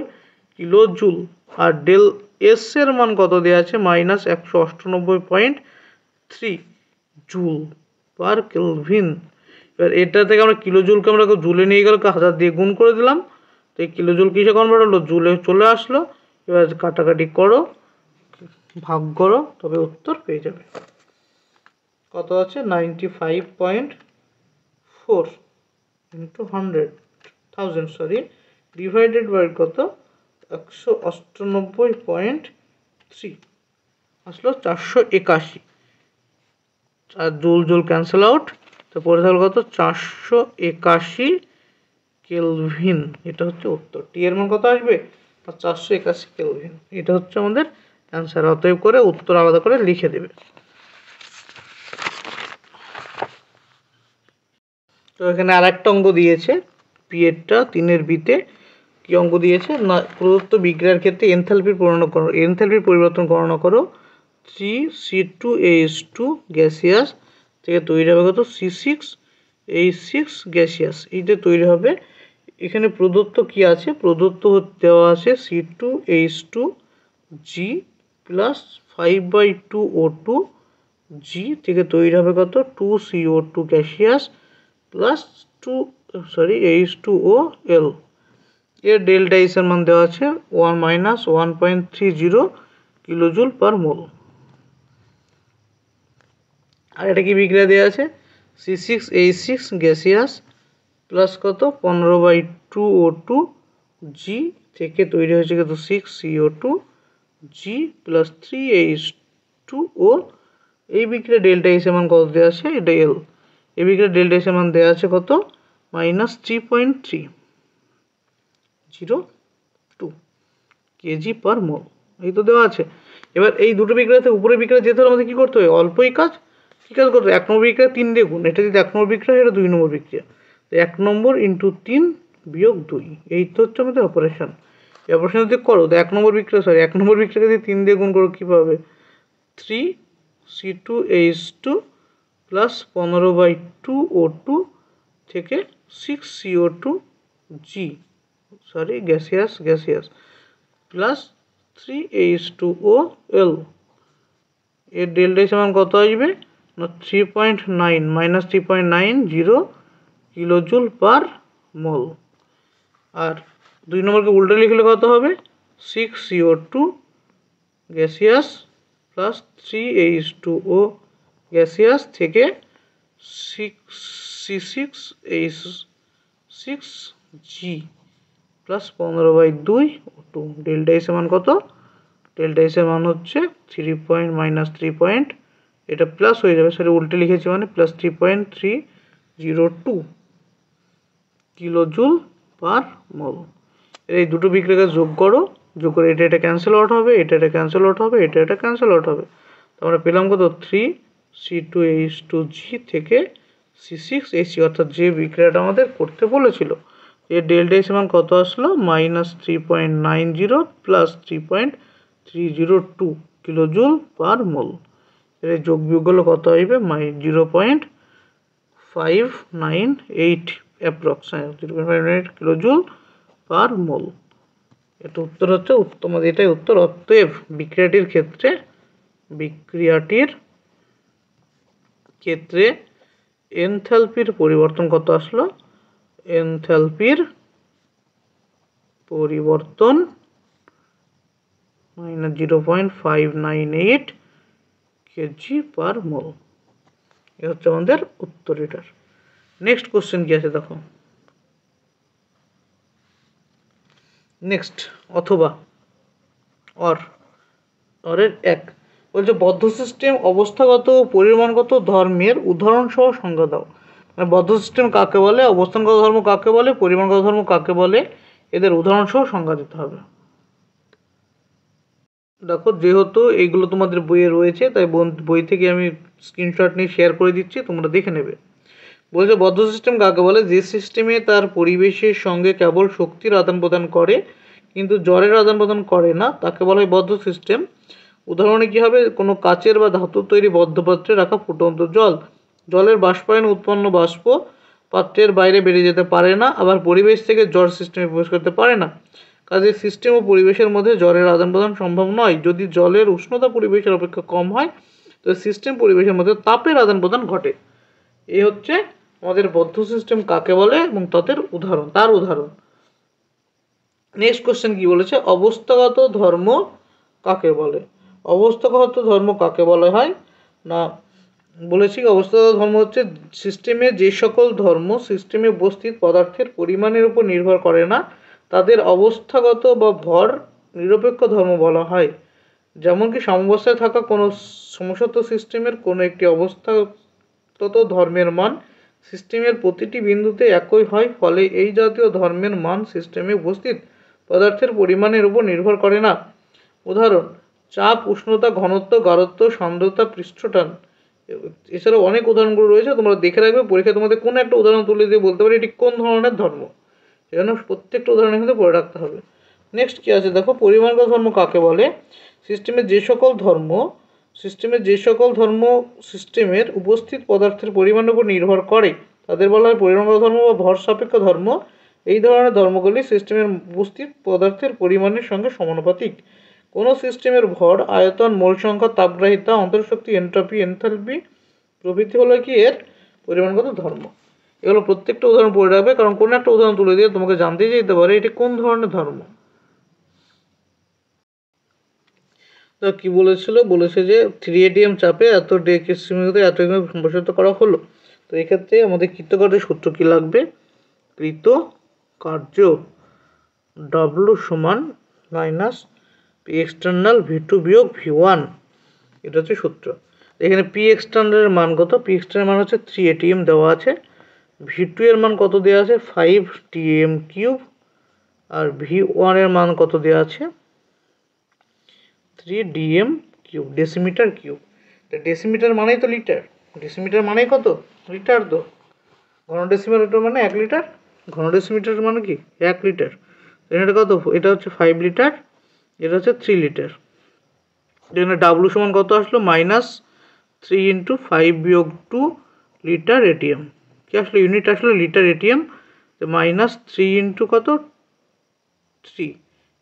কিলো জুল। আর ডেল এস এর মান কত দেওয়া আছে, -198.3 জুল পার কেলভিন। এবার এটা থেকে আমরা কিলোজুলকে আমরা জুলে নিয়ে গেলে 1000 দিয়ে গুণ করে দিলাম, তো এই কিলোজুল কিসে কনভার্ট হলো, জুলে চলে আসলো। এবার কাটাকাটি করো, ভাগ করো, তবে উত্তর পেয়ে যাবে। কত আছে, 95.4 ইন্টু 100,000 সরি ডিভাইডেড বাই কত, 198.3 আসলো 481। আর জুল ক্যান্সেল আউট, তো পরে থাকলো কত, 481 কেলভিন। এটা হচ্ছে উত্তর। টি এর মান কত আসবে, 481 কেলভিন। এটা হচ্ছে আমাদের অ্যান্সার। অতএব করে উত্তর আলাদা করে লিখে দেবে। তো এখানে আর একটা অঙ্ক দিয়েছে, পি এরটা 3-এর বিতে। কি অঙ্ক দিয়েছে না, প্রদত্ত বিক্রিয়ার ক্ষেত্রে এনথালপির পরিবর্তন গণনা করো। 3C2H2 গ্যাসিয়াস থেকে তৈরি হবে কত, C6H6 গ্যাসিয়াস। এইটা তৈরি হবে। এখানে প্রদত্ত কি আছে, প্রদত্ত দেওয়া আছে C2H2G প্লাস 5/2O2 জি থেকে তৈরি হবে কত, 2CO2 গ্যাসিয়াস প্লাস H2OL। এর ডেল্টা এস এর মান দেওয়া আছে 130 কিলোজুল পার মোল। আর এটা কি বিক্রিয়া দেওয়া আছে, C6H6 গ্যাসিয়াস প্লাস কত, 15/2O2 জি থেকে তৈরি হয়েছে কত, 6CO2 জি প্লাস 3H2O। এই বিক্রিয়া ডেল্টা এস এর মান কত দেওয়া আছে, এটা এল। এই বিক্রিয়া ডেল্টা এস এর মান দেওয়া আছে কত, -3.302 কেজি পার মোল। এই তো দেওয়া আছে। এবার এই দুটো বিক্রিয়াতে উপরে বিক্রিয়া যেতে হলে আমাদের কী করতে হবে, অল্পই কাজ। কী কাজ করতে হবে, 1 নম্বর বিক্রিয়া 3 দিয়ে গুণ। এটা যদি 1 নম্বর বিক্রিয়া, এটা 2 নম্বর বিক্রিয়া। তো 1 নম্বর ইন্টু 3 বিয়োগ 2, এই তো হচ্ছে আমাদের অপারেশন। এই অপারেশন যদি করো, তো 1 নম্বর বিক্রিয়া 1 নম্বর বিক্রিয়াকে যদি 3 দিয়ে গুণ করো, কী পাবে, 3C2H2 প্লাস 15/2O2 থেকে 6CO2G গ্যাসিয়াস প্লাস 3H2OL। এর ডেল্টা সমান কত আসবে না, 3.90 কিলোজুল পার মোল। আর 2 নম্বরকে উল্টে লিখলে কত হবে, 6CO2 gaseous plus 3H2O gaseous থেকে 6C6H6G plus 15/2O2। Delta S এর মান কত, ডেল্টা এস এর মান হচ্ছে 3 এটা প্লাস হয়ে যাবে, সরি উল্টে লিখেছি মানে প্লাস 3.302 কিলোজুল পার মোল। এই দুটো বিক্রিয়াকে যোগ করো, যোগ করে এটা ক্যান্সেল আউট হবে, এটা ক্যান্সেল আউট হবে, এটা ক্যান্সেল আউট হবে। তো আমরা পেলাম কত, 3C2H2G থেকে C6H, অর্থাৎ যে বিক্রিয়াটা আমাদের করতে বলেছিল। এর ডেল্টা এস মান কত আসলো, -3.90 প্লাস 3.302 কিলোজুল পার মোল। এর যোগ বিয়োগগুলো কত আসবে, 0.598 অ্যাপ্রক্স, 0.598 কিলোজুল পার মোল। এটা উত্তর হচ্ছে আমাদের এটাই উত্তর। অতএব বিক্রিয়াটির ক্ষেত্রে এনথালপির পরিবর্তন কত আসলো, এনথালপির পরিবর্তন -0.598 কেজি পার মোল। এ হচ্ছে আমাদের উত্তর এটার। নেক্সট কোশ্চেন কি আছে দেখো। নেক্সট অথবা অরের 1 বলছে বদ্ধ সিস্টেম অবস্থাগত ও পরিমাণগত ধর্মের উদাহরণ সহ সংজ্ঞা দাও। মানে বদ্ধ সিস্টেম কাকে বলে, অবস্থানগত ধর্ম কাকে বলে, পরিমাণগত ধর্ম কাকে বলে, এদের উদাহরণ সহ সংজ্ঞা দিতে হবে। দেখো যেহেতু এইগুলো তোমাদের বইয়ে রয়েছে, তাই বই থেকে আমি স্ক্রিনশট নিয়ে শেয়ার করে দিচ্ছি, তোমরা দেখে নেবে। বলছে বদ্ধ সিস্টেম কাকে বলে, যে সিস্টেমে তার পরিবেশের সঙ্গে কেবল শক্তির আদান প্রদান করে কিন্তু জ্বরের আদান প্রদান করে না, তাকে বলা হয় বদ্ধ সিস্টেম। উদাহরণে কী হবে, কোনো কাচের বা ধাতুর তৈরি বদ্ধ পাত্রে রাখা ফুটন্ত জলের বাষ্পায়নে উৎপন্ন বাষ্প পাত্রের বাইরে বেরিয়ে যেতে পারে না, আবার পরিবেশ থেকে জ্বর সিস্টেমে প্রবেশ করতে পারে না। কাজে সিস্টেম ও পরিবেশের মধ্যে জ্বরের আদান প্রদান সম্ভব নয়। যদি জলের উষ্ণতা পরিবেশের অপেক্ষা কম হয়, তো সিস্টেম পরিবেশের মধ্যে তাপের আদান প্রদান ঘটে। এই হচ্ছে আমাদের বদ্ধ সিস্টেম কাকে বলে এবং তার উদাহরণ। নেক্সট কোশ্চেন কি বলেছে, অবস্থাগত ধর্ম কাকে বলে? অবস্থাগত ধর্ম কাকে বলা হয় না, বলেছি অবস্থাগত ধর্ম হচ্ছে সিস্টেমে যে সকল ধর্ম সিস্টেমে উপস্থিত পদার্থের পরিমাণের উপর নির্ভর করে না তাদের অবস্থাগত বা ভর নিরপেক্ষ ধর্ম বলা হয়। যেমন কি সাম্যাবস্থায় থাকা কোনো সমসত্ব সিস্টেমের কোনো একটি অবস্থাগত ধর্মের মান সিস্টেমের প্রতিটি বিন্দুতে একই হয়, ফলে এই জাতীয় ধর্মের মান সিস্টেমে উপস্থিত পদার্থের পরিমাণের উপর নির্ভর করে না। উদাহরণ, চাপ, উষ্ণতা, ঘনত্ব, গাঢ়ত্ব, সান্দ্রতা, পৃষ্ঠটান। এছাড়াও অনেক উদাহরণগুলো রয়েছে, তোমরা দেখে রাখবে, পরীক্ষায় তোমাদের কোনো একটা উদাহরণ তুলে দিয়ে বলতে পারে এটি কোন ধরনের ধর্ম, সেজন্য প্রত্যেকটা উদাহরণ কিন্তু পড়ে রাখতে হবে। নেক্সট কি আছে দেখো, পরিমাণগত ধর্ম কাকে বলে? সিস্টেমের যে সকল ধর্ম সিস্টেমের উপস্থিত পদার্থের পরিমাণের উপর নির্ভর করে তাদের বলা হয় পরিমাণগত ধর্ম বা ভর সাপেক্ষ ধর্ম। এই ধরনের ধর্মগুলি সিস্টেমের উপস্থিত পদার্থের পরিমাণের সঙ্গে সমানুপাতিক। কোনো সিস্টেমের ভর, আয়তন, মোল সংখ্যা, তাপগ্রাহিতা, অন্তর্শক্তি, এনট্রপি, এনথালপি প্রভৃতি হলো কি এর পরিমাণগত ধর্ম। এগুলো প্রত্যেকটা উদাহরণ পড়ে রাখবে, কারণ কোনো একটা উদাহরণ তুলে দিয়ে তোমাকে জানতে যেতে পারে এটি কোন ধরনের ধর্ম। তো কি বলেছে যে 3 atm চাপে এত ডেসিমিটার এত সম্প্রসারিত করা হলো। তো এক্ষেত্রে আমাদের কৃতকার্যের সূত্র কি লাগবে? কৃতকার্য W সমান মাইনাস পি এক্সটার্নাল V2 বিয়োগ V1, এটা হচ্ছে সূত্র। এখানে পি এক্সটার্নালের মান কত? পি এক্সটার্নাল মান হচ্ছে 3 atm দেওয়া আছে। V2 এর মান কত দেওয়া আছে? 5 tm কিউব। আর V1 এর মান কত দেওয়া আছে? 3 dm cube, decimetre cube. Decimetre মানেই তো লিটার, ডেসিমিটার মানেই কত? লিটার। তো ঘন ডেসিমিটার মানে 1 লিটার, ঘন ডেসিমিটার মানে কি 1 লিটার। এটা কত? এটা হচ্ছে 5 লিটার, এটা হচ্ছে 3 লিটার। এখানে ডাব্লু সমান কত আসলো? -3 × 5 বিয়োগ 2 লিটার এটিএম। কি আসলে? ইউনিট আসলে লিটার এটিএম। তো -3 × কত? 3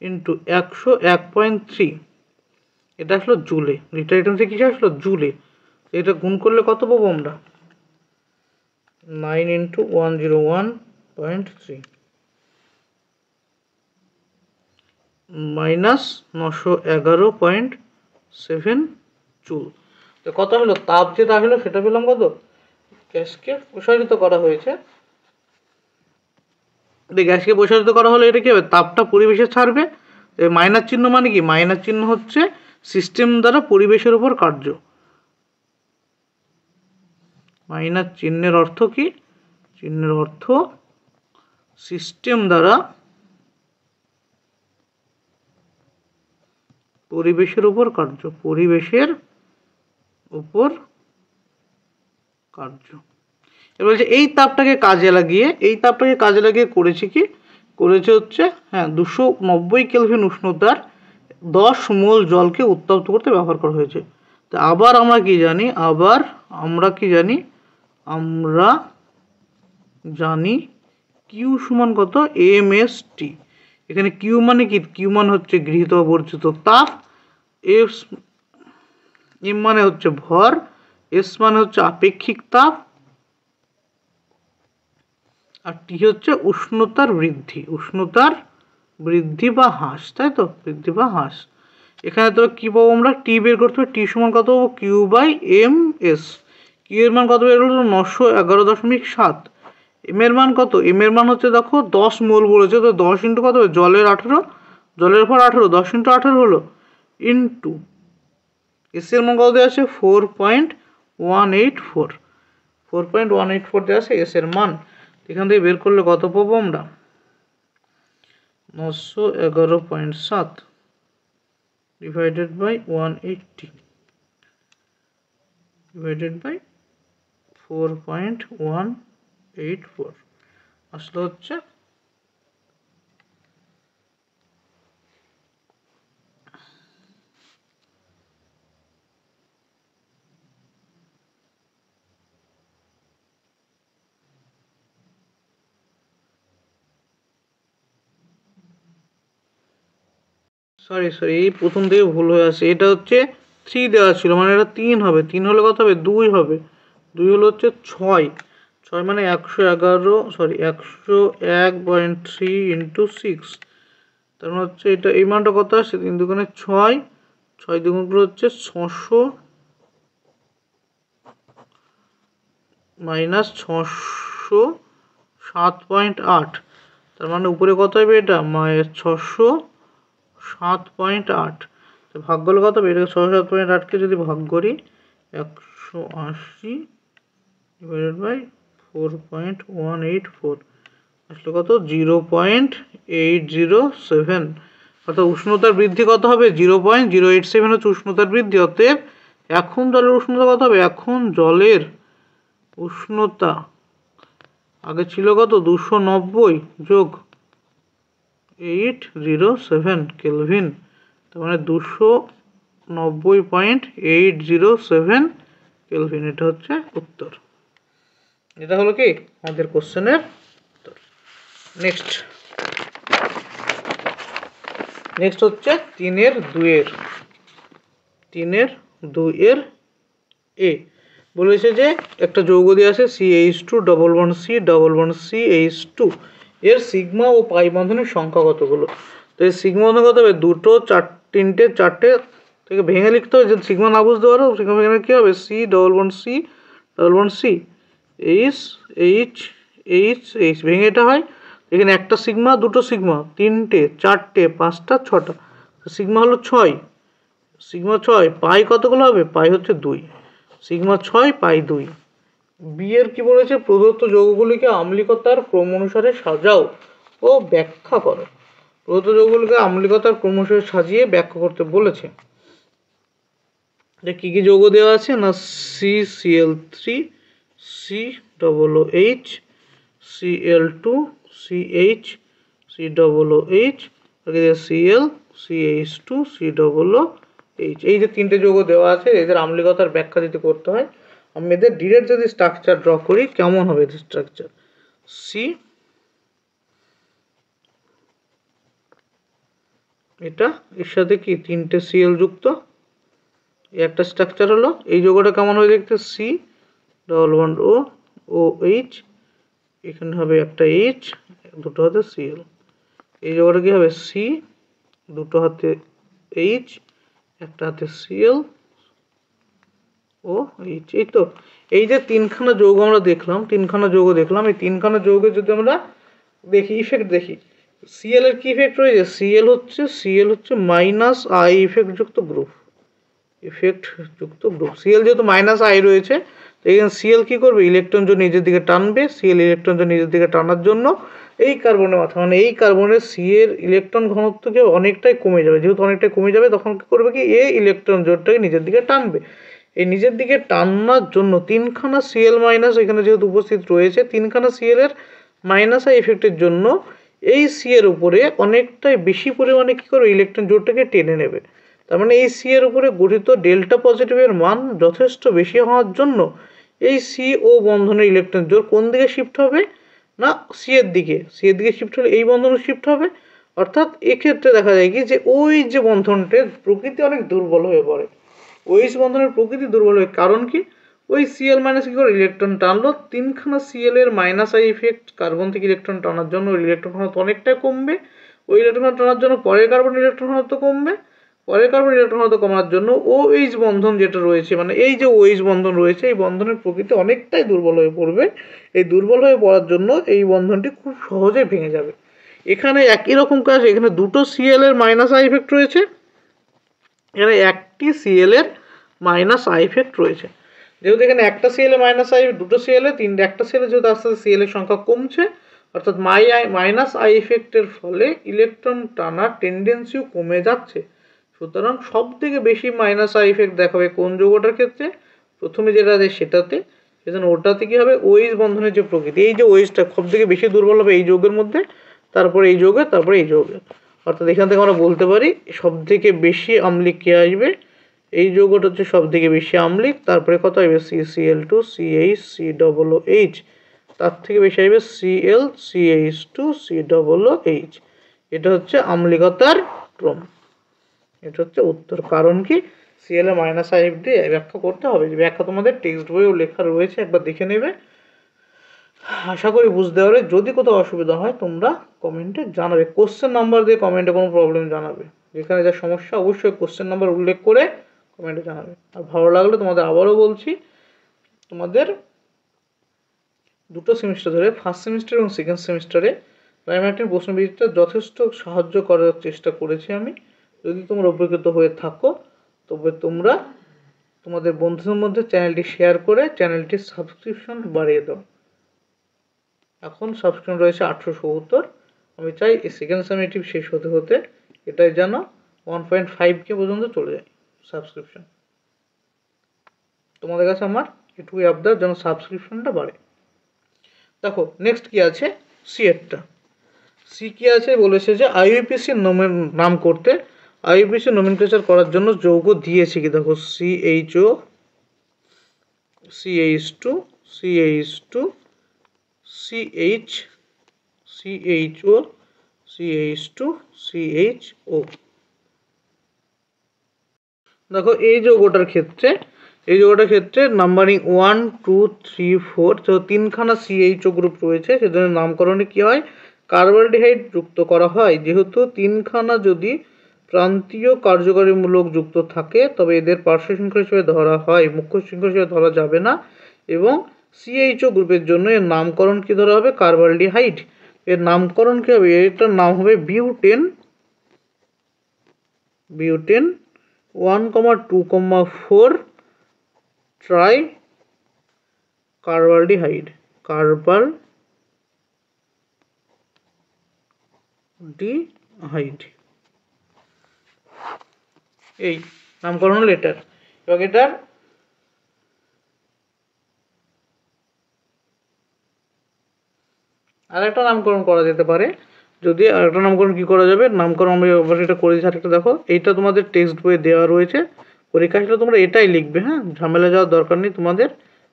× 101.3, এটা আসলো জুলে। লিটার এটিএম থেকে কি আসলো? জুলে। এটা গুণ করলে কত পাবো আমরা? 9 × 101.3 -911.7 জুল। তো কত হলো? তাপ যেটা হলো সেটা পেলাম কত? গ্যাসকে প্রসারিত করা হয়েছে। গ্যাসকে প্রসারিত করা হলে এটা কি হবে? তাপটা পরিবেশে ছাড়বে। মাইনাস চিহ্ন মানে কি? মাইনাস চিহ্ন হচ্ছে সিস্টেম দ্বারা পরিবেশের উপর কার্য। মাইনাস চিহ্নের অর্থ কি? চিহ্নের অর্থ সিস্টেম দ্বারা পরিবেশের উপর কার্য, পরিবেশের উপর কার্য। এবার বলছে এই তাপটাকে কাজে লাগিয়ে করেছে কি? করেছে হচ্ছে 290 কেলভিন উষ্ণতার 10 মোল জলকে উত্তপ্ত করতে ব্যবহার করা হয়েছে। তো আবার আমরা কি জানি? আমরা জানি কিউ সমান কত? mst। এখানে কিউ মানে কি? কিউ মানে হচ্ছে গৃহীত বা বর্জিত তাপ, এম মানে হচ্ছে ভর, এস মানে হচ্ছে আপেক্ষিক তাপ, আর টি হচ্ছে উষ্ণতার বৃদ্ধি বা হ্রাস, তাই তো? বৃদ্ধি বা হ্রাস। এখানে তো কি পাবো আমরা? টি বের করতে হবে। টি সমান কত পাবো? Q by M S. Q এর মান কত বের হলো? 911.7। এম এর মান কত? এম এর মান হচ্ছে দেখো 10 মোল বলেছে, তো 10 ইন্টু কত হবে? জলের 18, জলের পর 18, 10 ইন্টু 18 হলো ইন্টু এস এর মান কত দেওয়া আছে? 4.184 দেওয়া আছে এস এর মান। এখান থেকে বের করলে কত পাবো আমরা? 911.7 ডিভাইডেড বাই 180 ডিভাইডেড বাই 4.184 আসলে হচ্ছে সরি এই প্রথম থেকে ভুল হয়ে আছে। এটা হচ্ছে 3 দেওয়া ছিল, মানে এটা 3 হবে। 3 হলে কত হবে? 2 হবে। 2 হলো হচ্ছে 6। 6 মানে 111, সরি 101.3 ইন্টু 6, তার মানে হচ্ছে এটা এই মানটা কত আসছে, 3 দুগুণে 6, 6 দুগুণ করে হচ্ছে 600 মাইনাস 607.8, তার মানে উপরে কত হবে এটা 607.8, তো ভাগ করলে কত হবে, এটাকে 607.8কে যদি ভাগ করি 180 ডিভাইডেড বাই 4.184 আসলে কত 0.807, অর্থাৎ উষ্ণতার বৃদ্ধি কত হবে 0.087 হচ্ছে উষ্ণতার বৃদ্ধি। অতএব এখন জলের উষ্ণতা কত হবে, এখন জলের উষ্ণতা আগে ছিল কত 290 যোগ 807 কেলভিন, তার মানে 290.807 কেলভিন, এটা হচ্ছে উত্তর। এটা হলো কি আমাদের কোশ্চেনের উত্তর। নেক্সট হচ্ছে 3-2 এ বলেছে যে একটা যৌগ দিয়ে আছে CH2 ডবল বন্ড CH2, এর সিগমা ও পাই বন্ধনের সংখ্যা কতগুলো। তো এই সিগমা বন্ধন কত হবে, 2, 4, 3, 4 থেকে ভেঙে লিখতে হবে, যদি সিগমা না বুঝতে পারো সিগমা ভেঙে কী হবে, C double bond C H ভেঙে এটা হয়, এখানে একটা সিগমা, দুটো সিগমা, 3টে 4টে 5টা 6টা, সিগমা হলো 6, সিগমা 6, পাই কতগুলো হবে, পাই হচ্ছে 2, সিগমা 6 পাই 2। বি এর কি বলেছে, প্রদত্ত যৌগগুলিকে আম্লিকতার ক্রম অনুসারে সাজাও ও ব্যাখ্যা করো। প্রদত্ত যৌগগুলিকে আম্লিকতার ক্রম অনুসারে সাজিয়ে ব্যাখ্যা করতে বলেছে। যে কী কী যৌগ দেওয়া আছে না, CCl3 COOH Cl2 CH COOH, Cl CH2 COOH, এই যে 3টে যৌগ দেওয়া আছে, এদের আম্লিকতার ব্যাখ্যা যদি করতে হয়, আমি এদের ডিরেক্ট যদি স্ট্রাকচার ড্র করি কেমন হবে এদের স্ট্রাকচার, সি এটা এর সাথে কি 3টে Cl যুক্ত, একটা স্ট্রাকচার হলো। এই যৌগটা কেমন হবে দেখতে, সি ডবল বন্ড OH, এখানে হবে একটা H, দুটো হাতে Cl। এই যৌগটা কি হবে, সি দুটো হাতে H, একটা হাতে Cl ও H। এই তো এই যে তিনখানা যৌগ আমরা দেখলাম, এই তিনখানা যৌগে যদি আমরা দেখি ইফেক্ট দেখি, Cl এর কি ইফেক্ট রয়েছে, Cl হচ্ছে মাইনাস আই ইফেক্ট যুক্ত গ্রুপ, Cl যেহেতু মাইনাস আই রয়েছে, তো এখানে Cl কি করবে, ইলেকট্রন জোন নিজের দিকে টানবে। Cl ইলেকট্রন জোন নিজের দিকে টানার জন্য এই কার্বনের মাথা মানে এই কার্বনের C এর ইলেকট্রন ঘনত্বকে অনেকটাই কমে যাবে, যেহেতু অনেকটাই কমে যাবে তখন কি করবে কি, এই ইলেকট্রন জোনটাকে নিজের দিকে টানবে। এই নিজের দিকে টানার জন্য তিনখানা Cl মাইনাস এখানে যেহেতু উপস্থিত রয়েছে, তিনখানা Cl এর মাইনাস আই ইফেক্টের জন্য এই C এর উপরে অনেকটাই বেশি পরিমাণে কি করবে, ইলেকট্রন জোটটাকে টেনে নেবে। তার মানে এই সি এর উপরে গঠিত ডেল্টা পজিটিভের মান যথেষ্ট বেশি হওয়ার জন্য এই সি ও বন্ধনের ইলেকট্রন জোড় কোন দিকে শিফট হবে না, সি এর দিকে শিফট হলে এই বন্ধনও শিফট হবে। অর্থাৎ এক্ষেত্রে দেখা যায় কি যে ওই যে বন্ধনটির প্রকৃতি অনেক দুর্বল হয়ে পড়ে, ওইস বন্ধনের প্রকৃতি দুর্বল হয়, কারণ কি ওই Cl মাইনাস কি করে ইলেকট্রন টানলো, তিনখানা Cl এর মাইনাস আই ইফেক্ট কার্বন থেকে ইলেকট্রন টানার জন্য ওই ইলেকট্রন ঘনত্ব অনেকটাই কমবে, ওই ইলেকট্রন টানার জন্য পরের কার্বন ইলেকট্রন ঘনত্ব কমবে, পরের কার্বন ইলেকট্রন ঘনত্ব কমার জন্য OH বন্ধন যেটা রয়েছে মানে এই যে OH বন্ধন রয়েছে, এই বন্ধনের প্রকৃতি অনেকটাই দুর্বল হয়ে পড়বে। এই দুর্বল হয়ে পড়ার জন্য এই বন্ধনটি খুব সহজে ভেঙে যাবে। এখানে একই রকম কাজ, এখানে দুটো Cl এর মাইনাস আই ইফেক্ট রয়েছে, এখানে একটি Cl এর মাইনাস আই ইফেক্ট রয়েছে। যেহেতু এখানে একটা Cl এর মাইনাস আই, দুটো Cl এর একটা Cl এর যেহেতু আস্তে আস্তে Cl এর সংখ্যা কমছে, অর্থাৎ মাইনাস আই ইফেক্টের ফলে ইলেকট্রন টানার টেন্ডেন্সিও কমে যাচ্ছে। সুতরাং সব থেকে বেশি মাইনাস আই ইফেক্ট দেখাবে কোন যৌগটার ক্ষেত্রে, প্রথমে যেটা আছে সেটাতে, সেজন্য ওটাতে কি হবে, ওইস বন্ধনের যে প্রকৃতি, এই যে ওইসটা সব থেকে বেশি দুর্বল হবে এই যৌগের মধ্যে, তারপরে এই যৌগে, তারপরে এই যৌগে। অর্থাৎ এখান থেকে আমরা বলতে পারি সব থেকে বেশি আম্লিক কে আসবে, এই যৌগটা হচ্ছে সব থেকে বেশি আম্লিক, তারপরে কত আসবে CCl2 CH COOH, তার থেকে বেশি আসবে Cl CH2 COOH। এটা হচ্ছে আম্লিকতার ক্রম, এটা হচ্ছে উত্তর। কারণ কি Cl এর মাইনাস আই দিয়ে ব্যাখ্যা করতে হবে, যে ব্যাখ্যা তোমাদের টেক্সট বইয়েও লেখা রয়েছে, একবার দেখে নেবে। আশা করি বুঝতে পারবে। যদি কোথাও অসুবিধা হয় তোমরা কমেন্টে জানাবে, কোশ্চেন নাম্বার দিয়ে কমেন্টে কোনো প্রবলেম জানাবে, যেখানে যা সমস্যা অবশ্যই কোশ্চেন নাম্বার উল্লেখ করে কমেন্টে জানাবে। আর ভালো লাগলে তোমাদের আবারও বলছি, তোমাদের দুটো সেমিস্টার ধরে ফার্স্ট সেমিস্টার এবং সেকেন্ড সেমিস্টারে প্রাইমারি প্রশ্নবিচিত্রা যথেষ্ট সাহায্য করার চেষ্টা করেছি আমি। যদি তোমরা উপকৃত হয়ে থাকো তবে তোমরা তোমাদের বন্ধুদের মধ্যে চ্যানেলটি শেয়ার করে চ্যানেলটির সাবস্ক্রিপশন বাড়িয়ে দাও। এখন সাবস্ক্রিপশন রয়েছে 870। আমি চাই এই সেকেন্ড সেমিস্টার শেষ হতে হতে এটাই যেন 1.5K পর্যন্ত চলে যায় সাবস্ক্রিপশন। তোমাদের কাছে আমার এটুকুই আবদার যেন সাবস্ক্রিপশনটা বাড়ে। দেখো নেক্সট কি আছে, সি এরটা। সি কি আছে বলেছে যে আইইউপিসির নাম করতে, আইইউপিসি নমিনক্লেচার করার জন্য যৌগ দিয়েছে কি, দেখো CHO, CH2, CH2, CH, CHO, CH2, CHO। দেখো এই যৌগটার ক্ষেত্রে নাম্বারিং 1, 2, 3, 4, তো 3খানা CHO গ্রুপ রয়েছে, সেজন্য নামকরণে কি হয়, কার্বলডিহাইড যুক্ত করা হয়। যেহেতু 3খানা যদি প্রান্তীয় কার্যকারীমূলক যুক্ত থাকে তবে এদের পার্শ্ব শৃঙ্খল হিসেবে ধরা হয়, মুখ্য শৃঙ্খল হিসেবে ধরা যাবে না। এবং CHO গ্রুপের জন্য এর নামকরণ কি ধরা হবে, কার্বলডিহাইড। এর নামকরণ কি হবে, এটার নাম হবে বিউটেন 1,2,4 ট্রাই কার্বলডিহাইড, এই নামকরণ হলো এটার। এবং এটার আরেকটা নামকরণ করা যেতে পারে, যদি আরেকটা নামকরণ কি করা যাবে, নামকরণ আমি অবশ্যই এটা করেছি। আরেকটা দেখো, এইটা তোমাদের টেক্সট বইয়ে দেওয়া রয়েছে, পরীক্ষা আসলে তোমরা এটাই লিখবে, হ্যাঁ, ঝামেলা যাওয়ার দরকার নেই তোমাদের।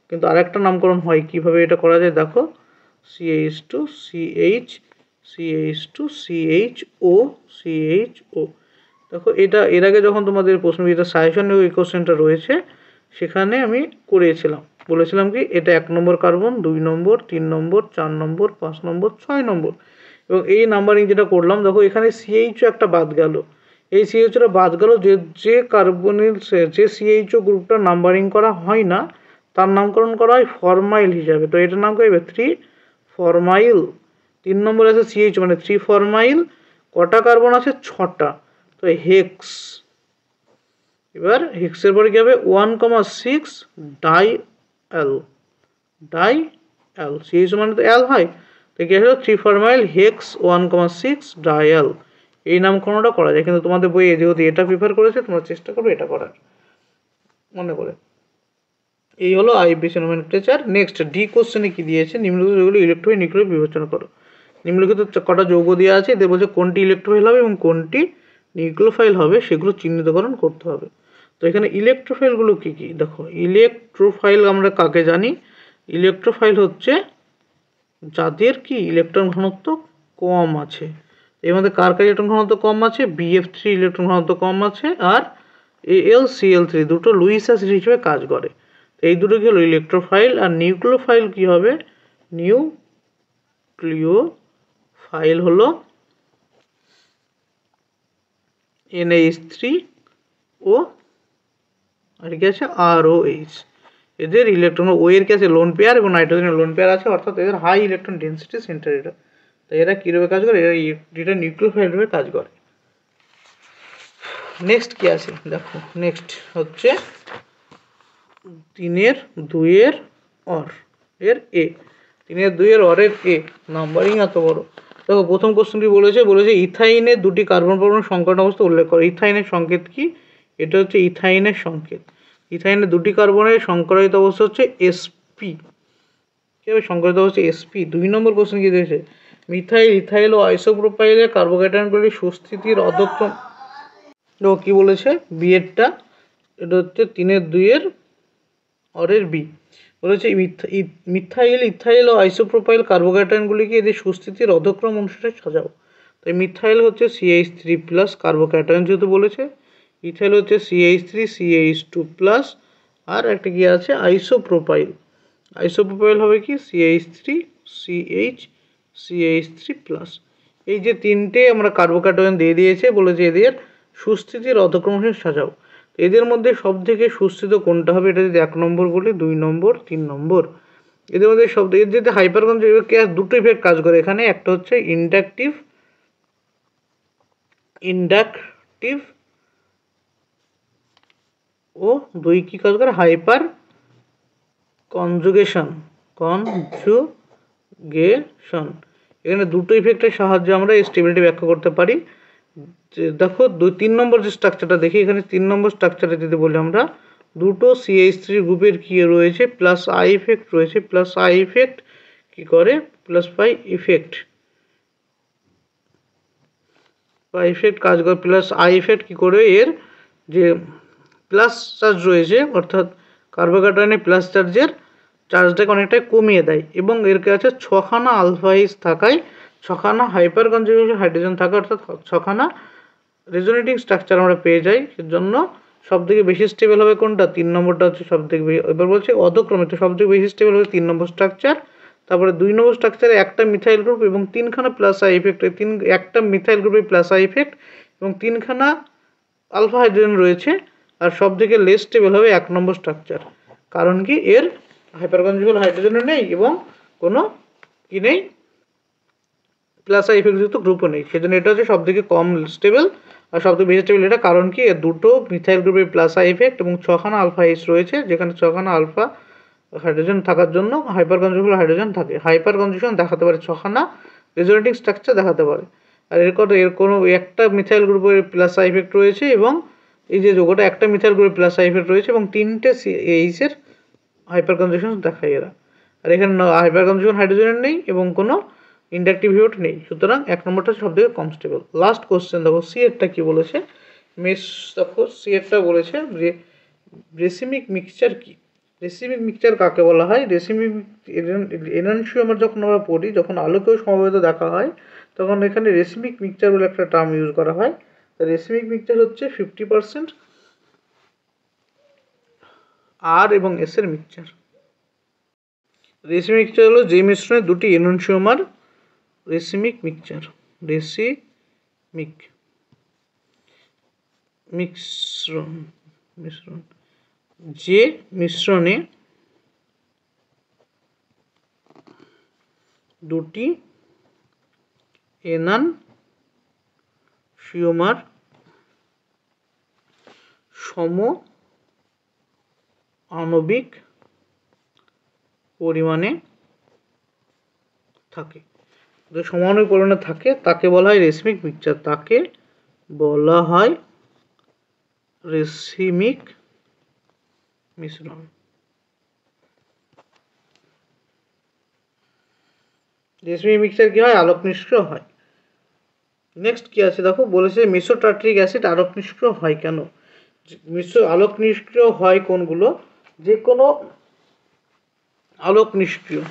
কিন্তু আরেকটা নামকরণ হয়, কিভাবে এটা করা যায় দেখো, CH2, CH, CH2, CHO, CHO। দেখো এটা এর আগে যখন তোমাদের প্রশ্নবিচিত্রা সাজেশন এই কোশ্চেনটা রয়েছে, সেখানে আমি করিয়েছিলাম, বলেছিলাম কি এটা 1 নম্বর কার্বন, 2 নম্বর, 3 নম্বর, 4 নম্বর, 5 নম্বর, 6 নম্বর। এবং এই নাম্বারিং যেটা করলাম, দেখো এখানে CHO একটা বাদ গেল, এই CHOটা বাদ গেল, যে কার্বনের যে CHO গ্রুপটা নাম্বারিং করা হয় না তার নামকরণ করা হয় ফরমাইল হিসাবে। তো এটার নাম কি হবে, 3 ফরমাইল। 3 নম্বর আছে CH মানে 3 ফরমাইল। কটা কার্বন আছে, 6টা। তো হেক্স, এবার হেক্সের পরে কি হবে, 1,6 ডাইঅ্যাল, CH মানে তো অ্যাল হয়, তো কি হলো 3 ফরমাইল হেক্স 1,6 ডাইঅ্যাল। এই নামকরণটা করা যায়, কিন্তু তোমাদের বইয়ে যেহেতু এটা প্রিফার করেছে তোমরা চেষ্টা করবে এটা করার মনে করে। এই হলো আইইউপিসি নমিনক্লেচার। নেক্সট ডি কোশ্চেনে কি দিয়েছে, নিম্নলিখিত যৌগগুলো ইলেকট্রোফাইল নিউক্লিওফাইল বিবেচনা করো। নিম্নলিখিত কটা যৌগ দেওয়া আছে, এদের বলছে কোনটি ইলেকট্রোফাইল হবে এবং কোনটি নিউক্লিওফাইল হবে সেগুলো চিহ্নিতকরণ করতে হবে। তো এখানে ইলেকট্রোফাইলগুলো কি কি, দেখো ইলেকট্রোফাইল আমরা কাকে জানি, ইলেকট্রোফাইল হচ্ছে যাদের কি ইলেকট্রন ঘনত্ব কম আছে। এর মধ্যে কার ইলেকট্রন ঘনত্ব কম আছে, BF3 ইলেকট্রন ঘনত্ব কম আছে, আর AlCl3 দুটো লুইস অ্যাসিড হিসেবে কাজ করে। এই দুটো কি হলো ইলেকট্রোফাইল। আর নিউক্লিওফাইল কি হবে, নিউক্লিওফাইল হলো NH3 ও আর কি আছে ROH। এদের ইলেকট্রন ও এর কি আছে লোন পেয়ার এবং নাইট্রোজেনের লোন পেয়ার আছে, অর্থাৎ এদের হাই ইলেকট্রন ডেন্সিটি সেন্টার এটা। তাই এরা কীভাবে কাজ করে, এটা নিউক্লিওফাইল রূপে কাজ করে। নেক্সট কি আছে দেখো, নেক্সট হচ্ছে 3-2 অর এর এ, 3-2 অরের এ নাম্বারিং এত বড়। দেখো প্রথম কোশ্চেনটি বলেছে ইথাইনের দুটি কার্বন পরমাণু সংকটন অবস্থা উল্লেখ করো। ইথাইনের সংকেত কি, এটা হচ্ছে ইথাইনের সংকেত। ইথাইনের দুটি কার্বনের সংকরিত অবস্থা হচ্ছে sp, কি হবে সংকরিত অবস্থা sp। 2 নম্বর কোশ্চেন কি দিয়েছে, মিথাইল, ইথাইল ও আইসোপ্রোপাইলের কার্বোক্যাটায়নগুলির সুস্থিতির অধক্রম। দেখো কি বলেছে, বিয়েরটা এটা হচ্ছে 3-2 অরের বি। বলেছে মিথাইল, ইথাইল ও আইসোপ্রোপাইল কার্বোক্যাটায়নগুলিকে এদের সুস্থিতির অধক্রম অনুসারে সাজাও। তাই মিথাইল হচ্ছে CH3+ কার্বোক্যাটায়ন যেহেতু বলেছে, ইথাইল হচ্ছে CH3 CH2+, আর একটা কি আছে আইসোপ্রোপাইল। আইসোপ্রোপাইল হবে কি CH3 CH3+। এই যে তিনটে আমরা কার্বোক্যাটায়ন দিয়ে দিয়েছে, বলেছে এদের সুস্থিতির অধক্রমণে সাজাও। এদের মধ্যে সব থেকে সুস্থিত কোনটা হবে, এটা যদি 1 নম্বর বলি, 2 নম্বর, 3 নম্বর। এদের মধ্যে এর যদি হাইপার কনজারভেটিভ দুটো ইফেক্ট কাজ করে এখানে, একটা হচ্ছে ইন্ডাকটিভ ও 2 কি কাজ করে, হাইপার কনজুগেশন। এখানে দুটো ইফেক্টের সাহায্যে আমরা এই স্টেবিলিটি ব্যাখ্যা করতে পারি। দেখো 3 নম্বর যে স্ট্রাকচারটা দেখি, এখানে 3 নম্বর স্ট্রাকচারে যদি বলি আমরা, দুটো CH3 গ্রুপের কি রয়েছে, প্লাস আই ইফেক্ট রয়েছে। প্লাস আই ইফেক্ট কি করে, প্লাস পাই ইফেক্ট কাজ করে। প্লাস আই ইফেক্ট কি করে, এর যে প্লাস চার্জ রয়েছে অর্থাৎ কার্বোক্যাটায়নে প্লাস চার্জের চার্জটাকে অনেকটাই কমিয়ে দেয়, এবং এর কাছে 6খানা আলফা হিস থাকায় 6খানা হাইপার কনজুগেশন হাইড্রোজেন থাকে, অর্থাৎ 6খানা রেজোনেটিং স্ট্রাকচার আমরা পেয়ে যাই। এর জন্য সব থেকে বেশি স্টেবল হবে কোনটা, 3 নম্বরটা হচ্ছে সব থেকে বেশি। এবার বলছে অধক্রমিত সব থেকে বেশি স্টেবল হবে 3 নম্বর স্ট্রাকচার। তারপরে 2 নম্বর স্ট্রাকচারে একটা মিথাইল গ্রুপ এবং 3খানা প্লাস আই ইফেক্ট, একটা মিথাইল গ্রুপে প্লাস আই ইফেক্ট এবং 3খানা আলফা হাইড্রোজেন রয়েছে। আর সব থেকে লেস স্টেবল হবে 1 নম্বর স্ট্রাকচার। কারণ কি, এর হাইপার কনজুগেবল হাইড্রোজেনও নেই এবং কোনো কি নেই, প্লাস আই ইফেক্টযুক্ত গ্রুপও নেই। সেজন্য এটা হচ্ছে সব থেকে কম স্টেবল আর সব থেকে বেশি স্টেবল এটা। কারণ কি, এর দুটো মিথাইল গ্রুপে প্লাস আই ইফেক্ট এবং 6খানা আলফা হিস রয়েছে, যেখানে 6খানা আলফা হাইড্রোজেন থাকার জন্য হাইপার কনজুগেবল হাইড্রোজেন থাকে। হাইপার কনজুগেশন দেখাতে পারে 6খানা রেজোনেটিং স্ট্রাকচার দেখাতে পারে। আর এর কোনো একটা মিথাইল গ্রুপের প্লাস আই ইফেক্ট রয়েছে এবং এই যে যৌগটা একটা মিথাইল গ্রুপের প্লাস আই ইফেক্ট রয়েছে এবং 3টে এইচের হাইপার কনজুগেশন দেখায় এরা। আর এখানে হাইপার কনজুগেশন হাইড্রোজেন নেই এবং কোনো ইন্ডাকটিভ ইফেক্ট নেই। সুতরাং 1 নম্বরটা সব থেকে কম স্টেবল। লাস্ট কোশ্চেন দেখো, সি এরটা কি বলেছে, দেখো সি এরটা বলেছে রেসিমিক মিক্সচার কি। রেসিমিক মিক্সচার কাকে বলা হয়, রেসিমিক এনানসিওমার যখন আমরা পড়ি, যখন আলোকেও সমবেত দেখা হয়, তখন এখানে রেসিমিক মিক্সচার বলে একটা টার্ম ইউজ করা হয়। রেসিমিক মিক্সচার হচ্ছে 50% আর এবং এস এর মিক্সচার। রেসিমিক মিক্সচার হলো যে মিশ্রণে দুটি এনানসিওমার, রেসিমিক মিক্সচার। মিশ্রণ যে মিশ্রণে দুটি এনানসিওমার সম আণবিক পরিমাণে থাকে, সমানুপাতিক পরিমাণে থাকে, তাকে বলা হয় রেসিমিক মিক্সচার। তাকে বলা হয় রেসিমিক মিশ্রণ। রেসিমিক মিক্সচার কি হয়, আলোক নিষ্ক্রিয় হয়। নেক্সট কি আছে দেখো, বলেছে মেসোটার্ট্রিক অ্যাসিড আলোক নিষ্ক্রিয় হয় কেন। আলোক নিষ্ক্রিয় হয় কোনগুলো, যে কোনো আলোক নিষ্ক্রিয়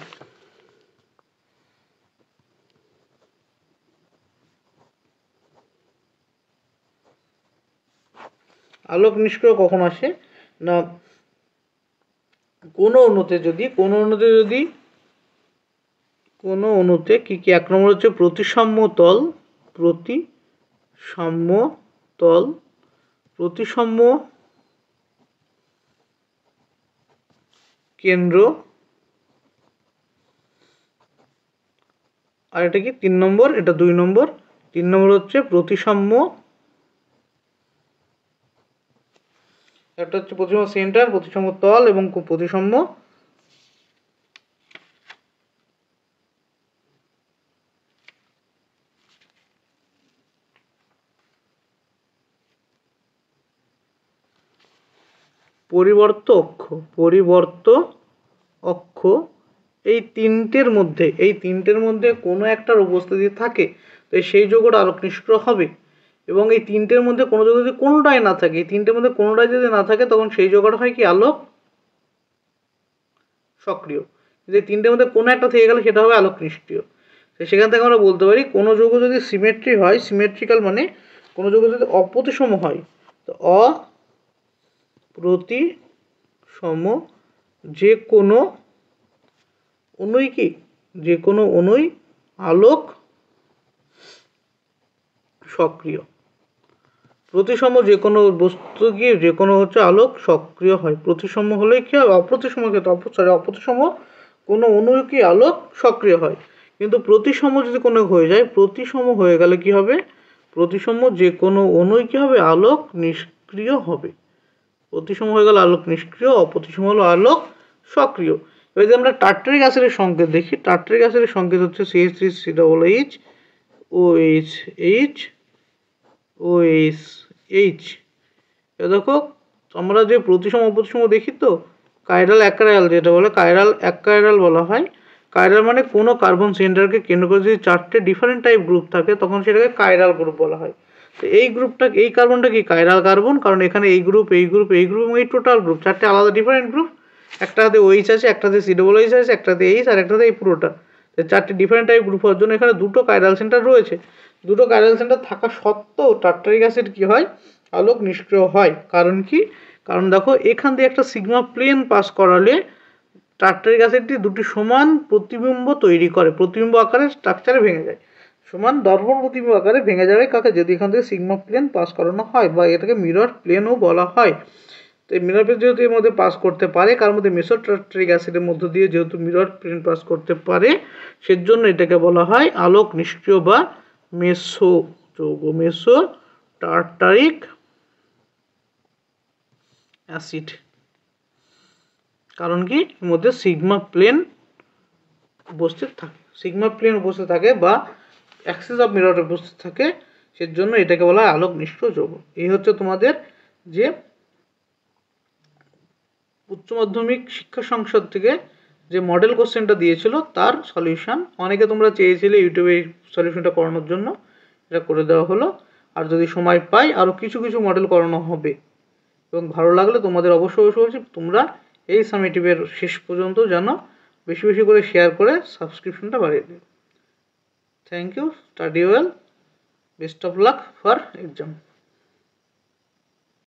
কখন আসে না, কোনো অণুতে কি কি, 1 নম্বর হচ্ছে প্রতিসাম্য কেন্দ্র, আর এটা কি 3 নম্বর, এটা 2 নম্বর। 3 নম্বর হচ্ছে প্রতিসাম্য, একটা হচ্ছে প্রতিসাম্য সেন্টার, প্রতিসাম্য তল এবং প্রতিসাম্য পরিবর্ত অক্ষ। এই তিনটের মধ্যে কোনো একটার উপস্থিতি থাকে, তো সেই যৌগটা আলোক নিষ্ক্রিয় হবে। এবং এই তিনটের মধ্যে কোনো যৌগ যদি কোনোটাই না থাকে, এই তিনটের মধ্যে কোনোটাই যদি না থাকে, তখন সেই যৌগটা হয় কি, আলোক সক্রিয়। যদি তিনটের মধ্যে কোনো একটা থেকে গেলে সেটা হবে আলোক নিষ্ক্রিয়। তো সেখান থেকে আমরা বলতে পারি কোনো যৌগ যদি সিমেট্রি হয়, সিমেট্রিক্যাল মানে কোনো যৌগ যদি অপ্রতিসম হয়, তো অপ্রতিসম যে কোনো অণুই কি যে কোনো অণুই আলোক সক্রিয়। প্রতিসম যে কোনো বস্তু কি যে কোনো হচ্ছে আলোক সক্রিয় হয়। প্রতিসম হলে কি হয়, অপ্রতিসম ক্ষেত্রে অপ্রতিসম কোনো অণু কি আলোক সক্রিয় হয়। কিন্তু প্রতিসম যদি কোনো হয়ে যায়, প্রতিসম হয়ে গেলে কি হবে, প্রতিসম যে কোনো অণুই কি হবে, আলোক নিষ্ক্রিয় হবে। প্রতিসম হয়ে গেলে আলোক নিষ্ক্রিয়, অপ্রতিসম হলো আলোক সক্রিয়। এবার যদি আমরা টার্টারিক অ্যাসিডের সংকেত দেখি, টার্টারিক অ্যাসিডের সংকেত হচ্ছে CH3COOH OH OH। দেখো আমরা যে প্রতিসম অপ্রতিসম দেখি তো, কাইরাল অ্যাকাইরাল যেটা বলে, কাইরাল অ্যাকাইরাল বলা হয়। কাইরাল মানে কোনো কার্বন সেন্টারকে কেন্দ্র করে যদি 4টে ডিফারেন্ট টাইপ গ্রুপ থাকে তখন সেটাকে কাইরাল গ্রুপ বলা হয়। তো এই গ্রুপটা, এই কার্বনটা কি কাইরাল কার্বন, কারণ এখানে এই গ্রুপ এই গ্রুপ এই গ্রুপ এবং এই টোটাল গ্রুপ 4টে আলাদা ডিফারেন্ট গ্রুপ। একটাতে OH আছে, একটাতে COOH আছে, একটাতে H আর একটাতে এই পুরোটা। 4টে ডিফারেন্ট টাইপ গ্রুপ হওয়ার জন্য এখানে দুটো কাইরাল সেন্টার রয়েছে। দুটো কাইরাল সেন্টার থাকা সত্ত্বেও টার্টারিক অ্যাসিড কি হয়, আলোক নিষ্ক্রিয় হয়। কারণ কি, কারণ দেখো এখান দিয়ে একটা সিগমা প্লেন পাস করালে টার্টারিক অ্যাসিডটি দুটি সমান প্রতিবিম্ব তৈরি করে, প্রতিবিম্ব আকারে স্ট্রাকচারে ভেঙে যায়, সমান দর্পণ প্রতিবিম্ব আকারে ভেঙে যাবে কাকে, যদি এখান থেকে সিগমা প্লেন পাস করানো হয়, বা এটাকে মিরর প্লেনও বলা হয়। তো এই মিরর প্লেন যেহেতু এর মধ্যে পাস করতে পারে, কার মধ্যে, মেসো টার্টারিক অ্যাসিডের মধ্য দিয়ে যেহেতু মিরর প্লেন পাস করতে পারে, সেজন্য এটাকে বলা হয় আলোক নিষ্ক্রিয় বা মেসো যৌগ, মেসো টার্টারিক অ্যাসিড। কারণ কি, এর মধ্যে সিগমা প্লেন উপস্থিত থাকে, সিগমা প্লেন উপস্থিত থাকে বা অ্যাক্সিস অফ মিরর উপস্থিত থাকে, সেজন্য এটাকে বলা হয় আলোক নিষ্ক্রিয় যৌগ। এই হচ্ছে তোমাদের যে উচ্চ মাধ্যমিক শিক্ষা সংসদ থেকে যে মডেল কোশ্চেনটা দিয়েছিল তার সলিউশন। অনেকে তোমরা চেয়েছিলে ইউটিউবে এই সলিউশনটা করানোর জন্য, এটা করে দেওয়া হলো। আর যদি সময় পাই আরও কিছু কিছু মডেল করানো হবে, এবং ভালো লাগলে তোমাদের অবশ্যই বলছি তোমরা এই সামেটিভের শেষ পর্যন্ত যেন বেশি বেশি করে শেয়ার করে সাবস্ক্রিপশনটা বাড়িয়ে দিও। Thank you, study well, best of luck for exam.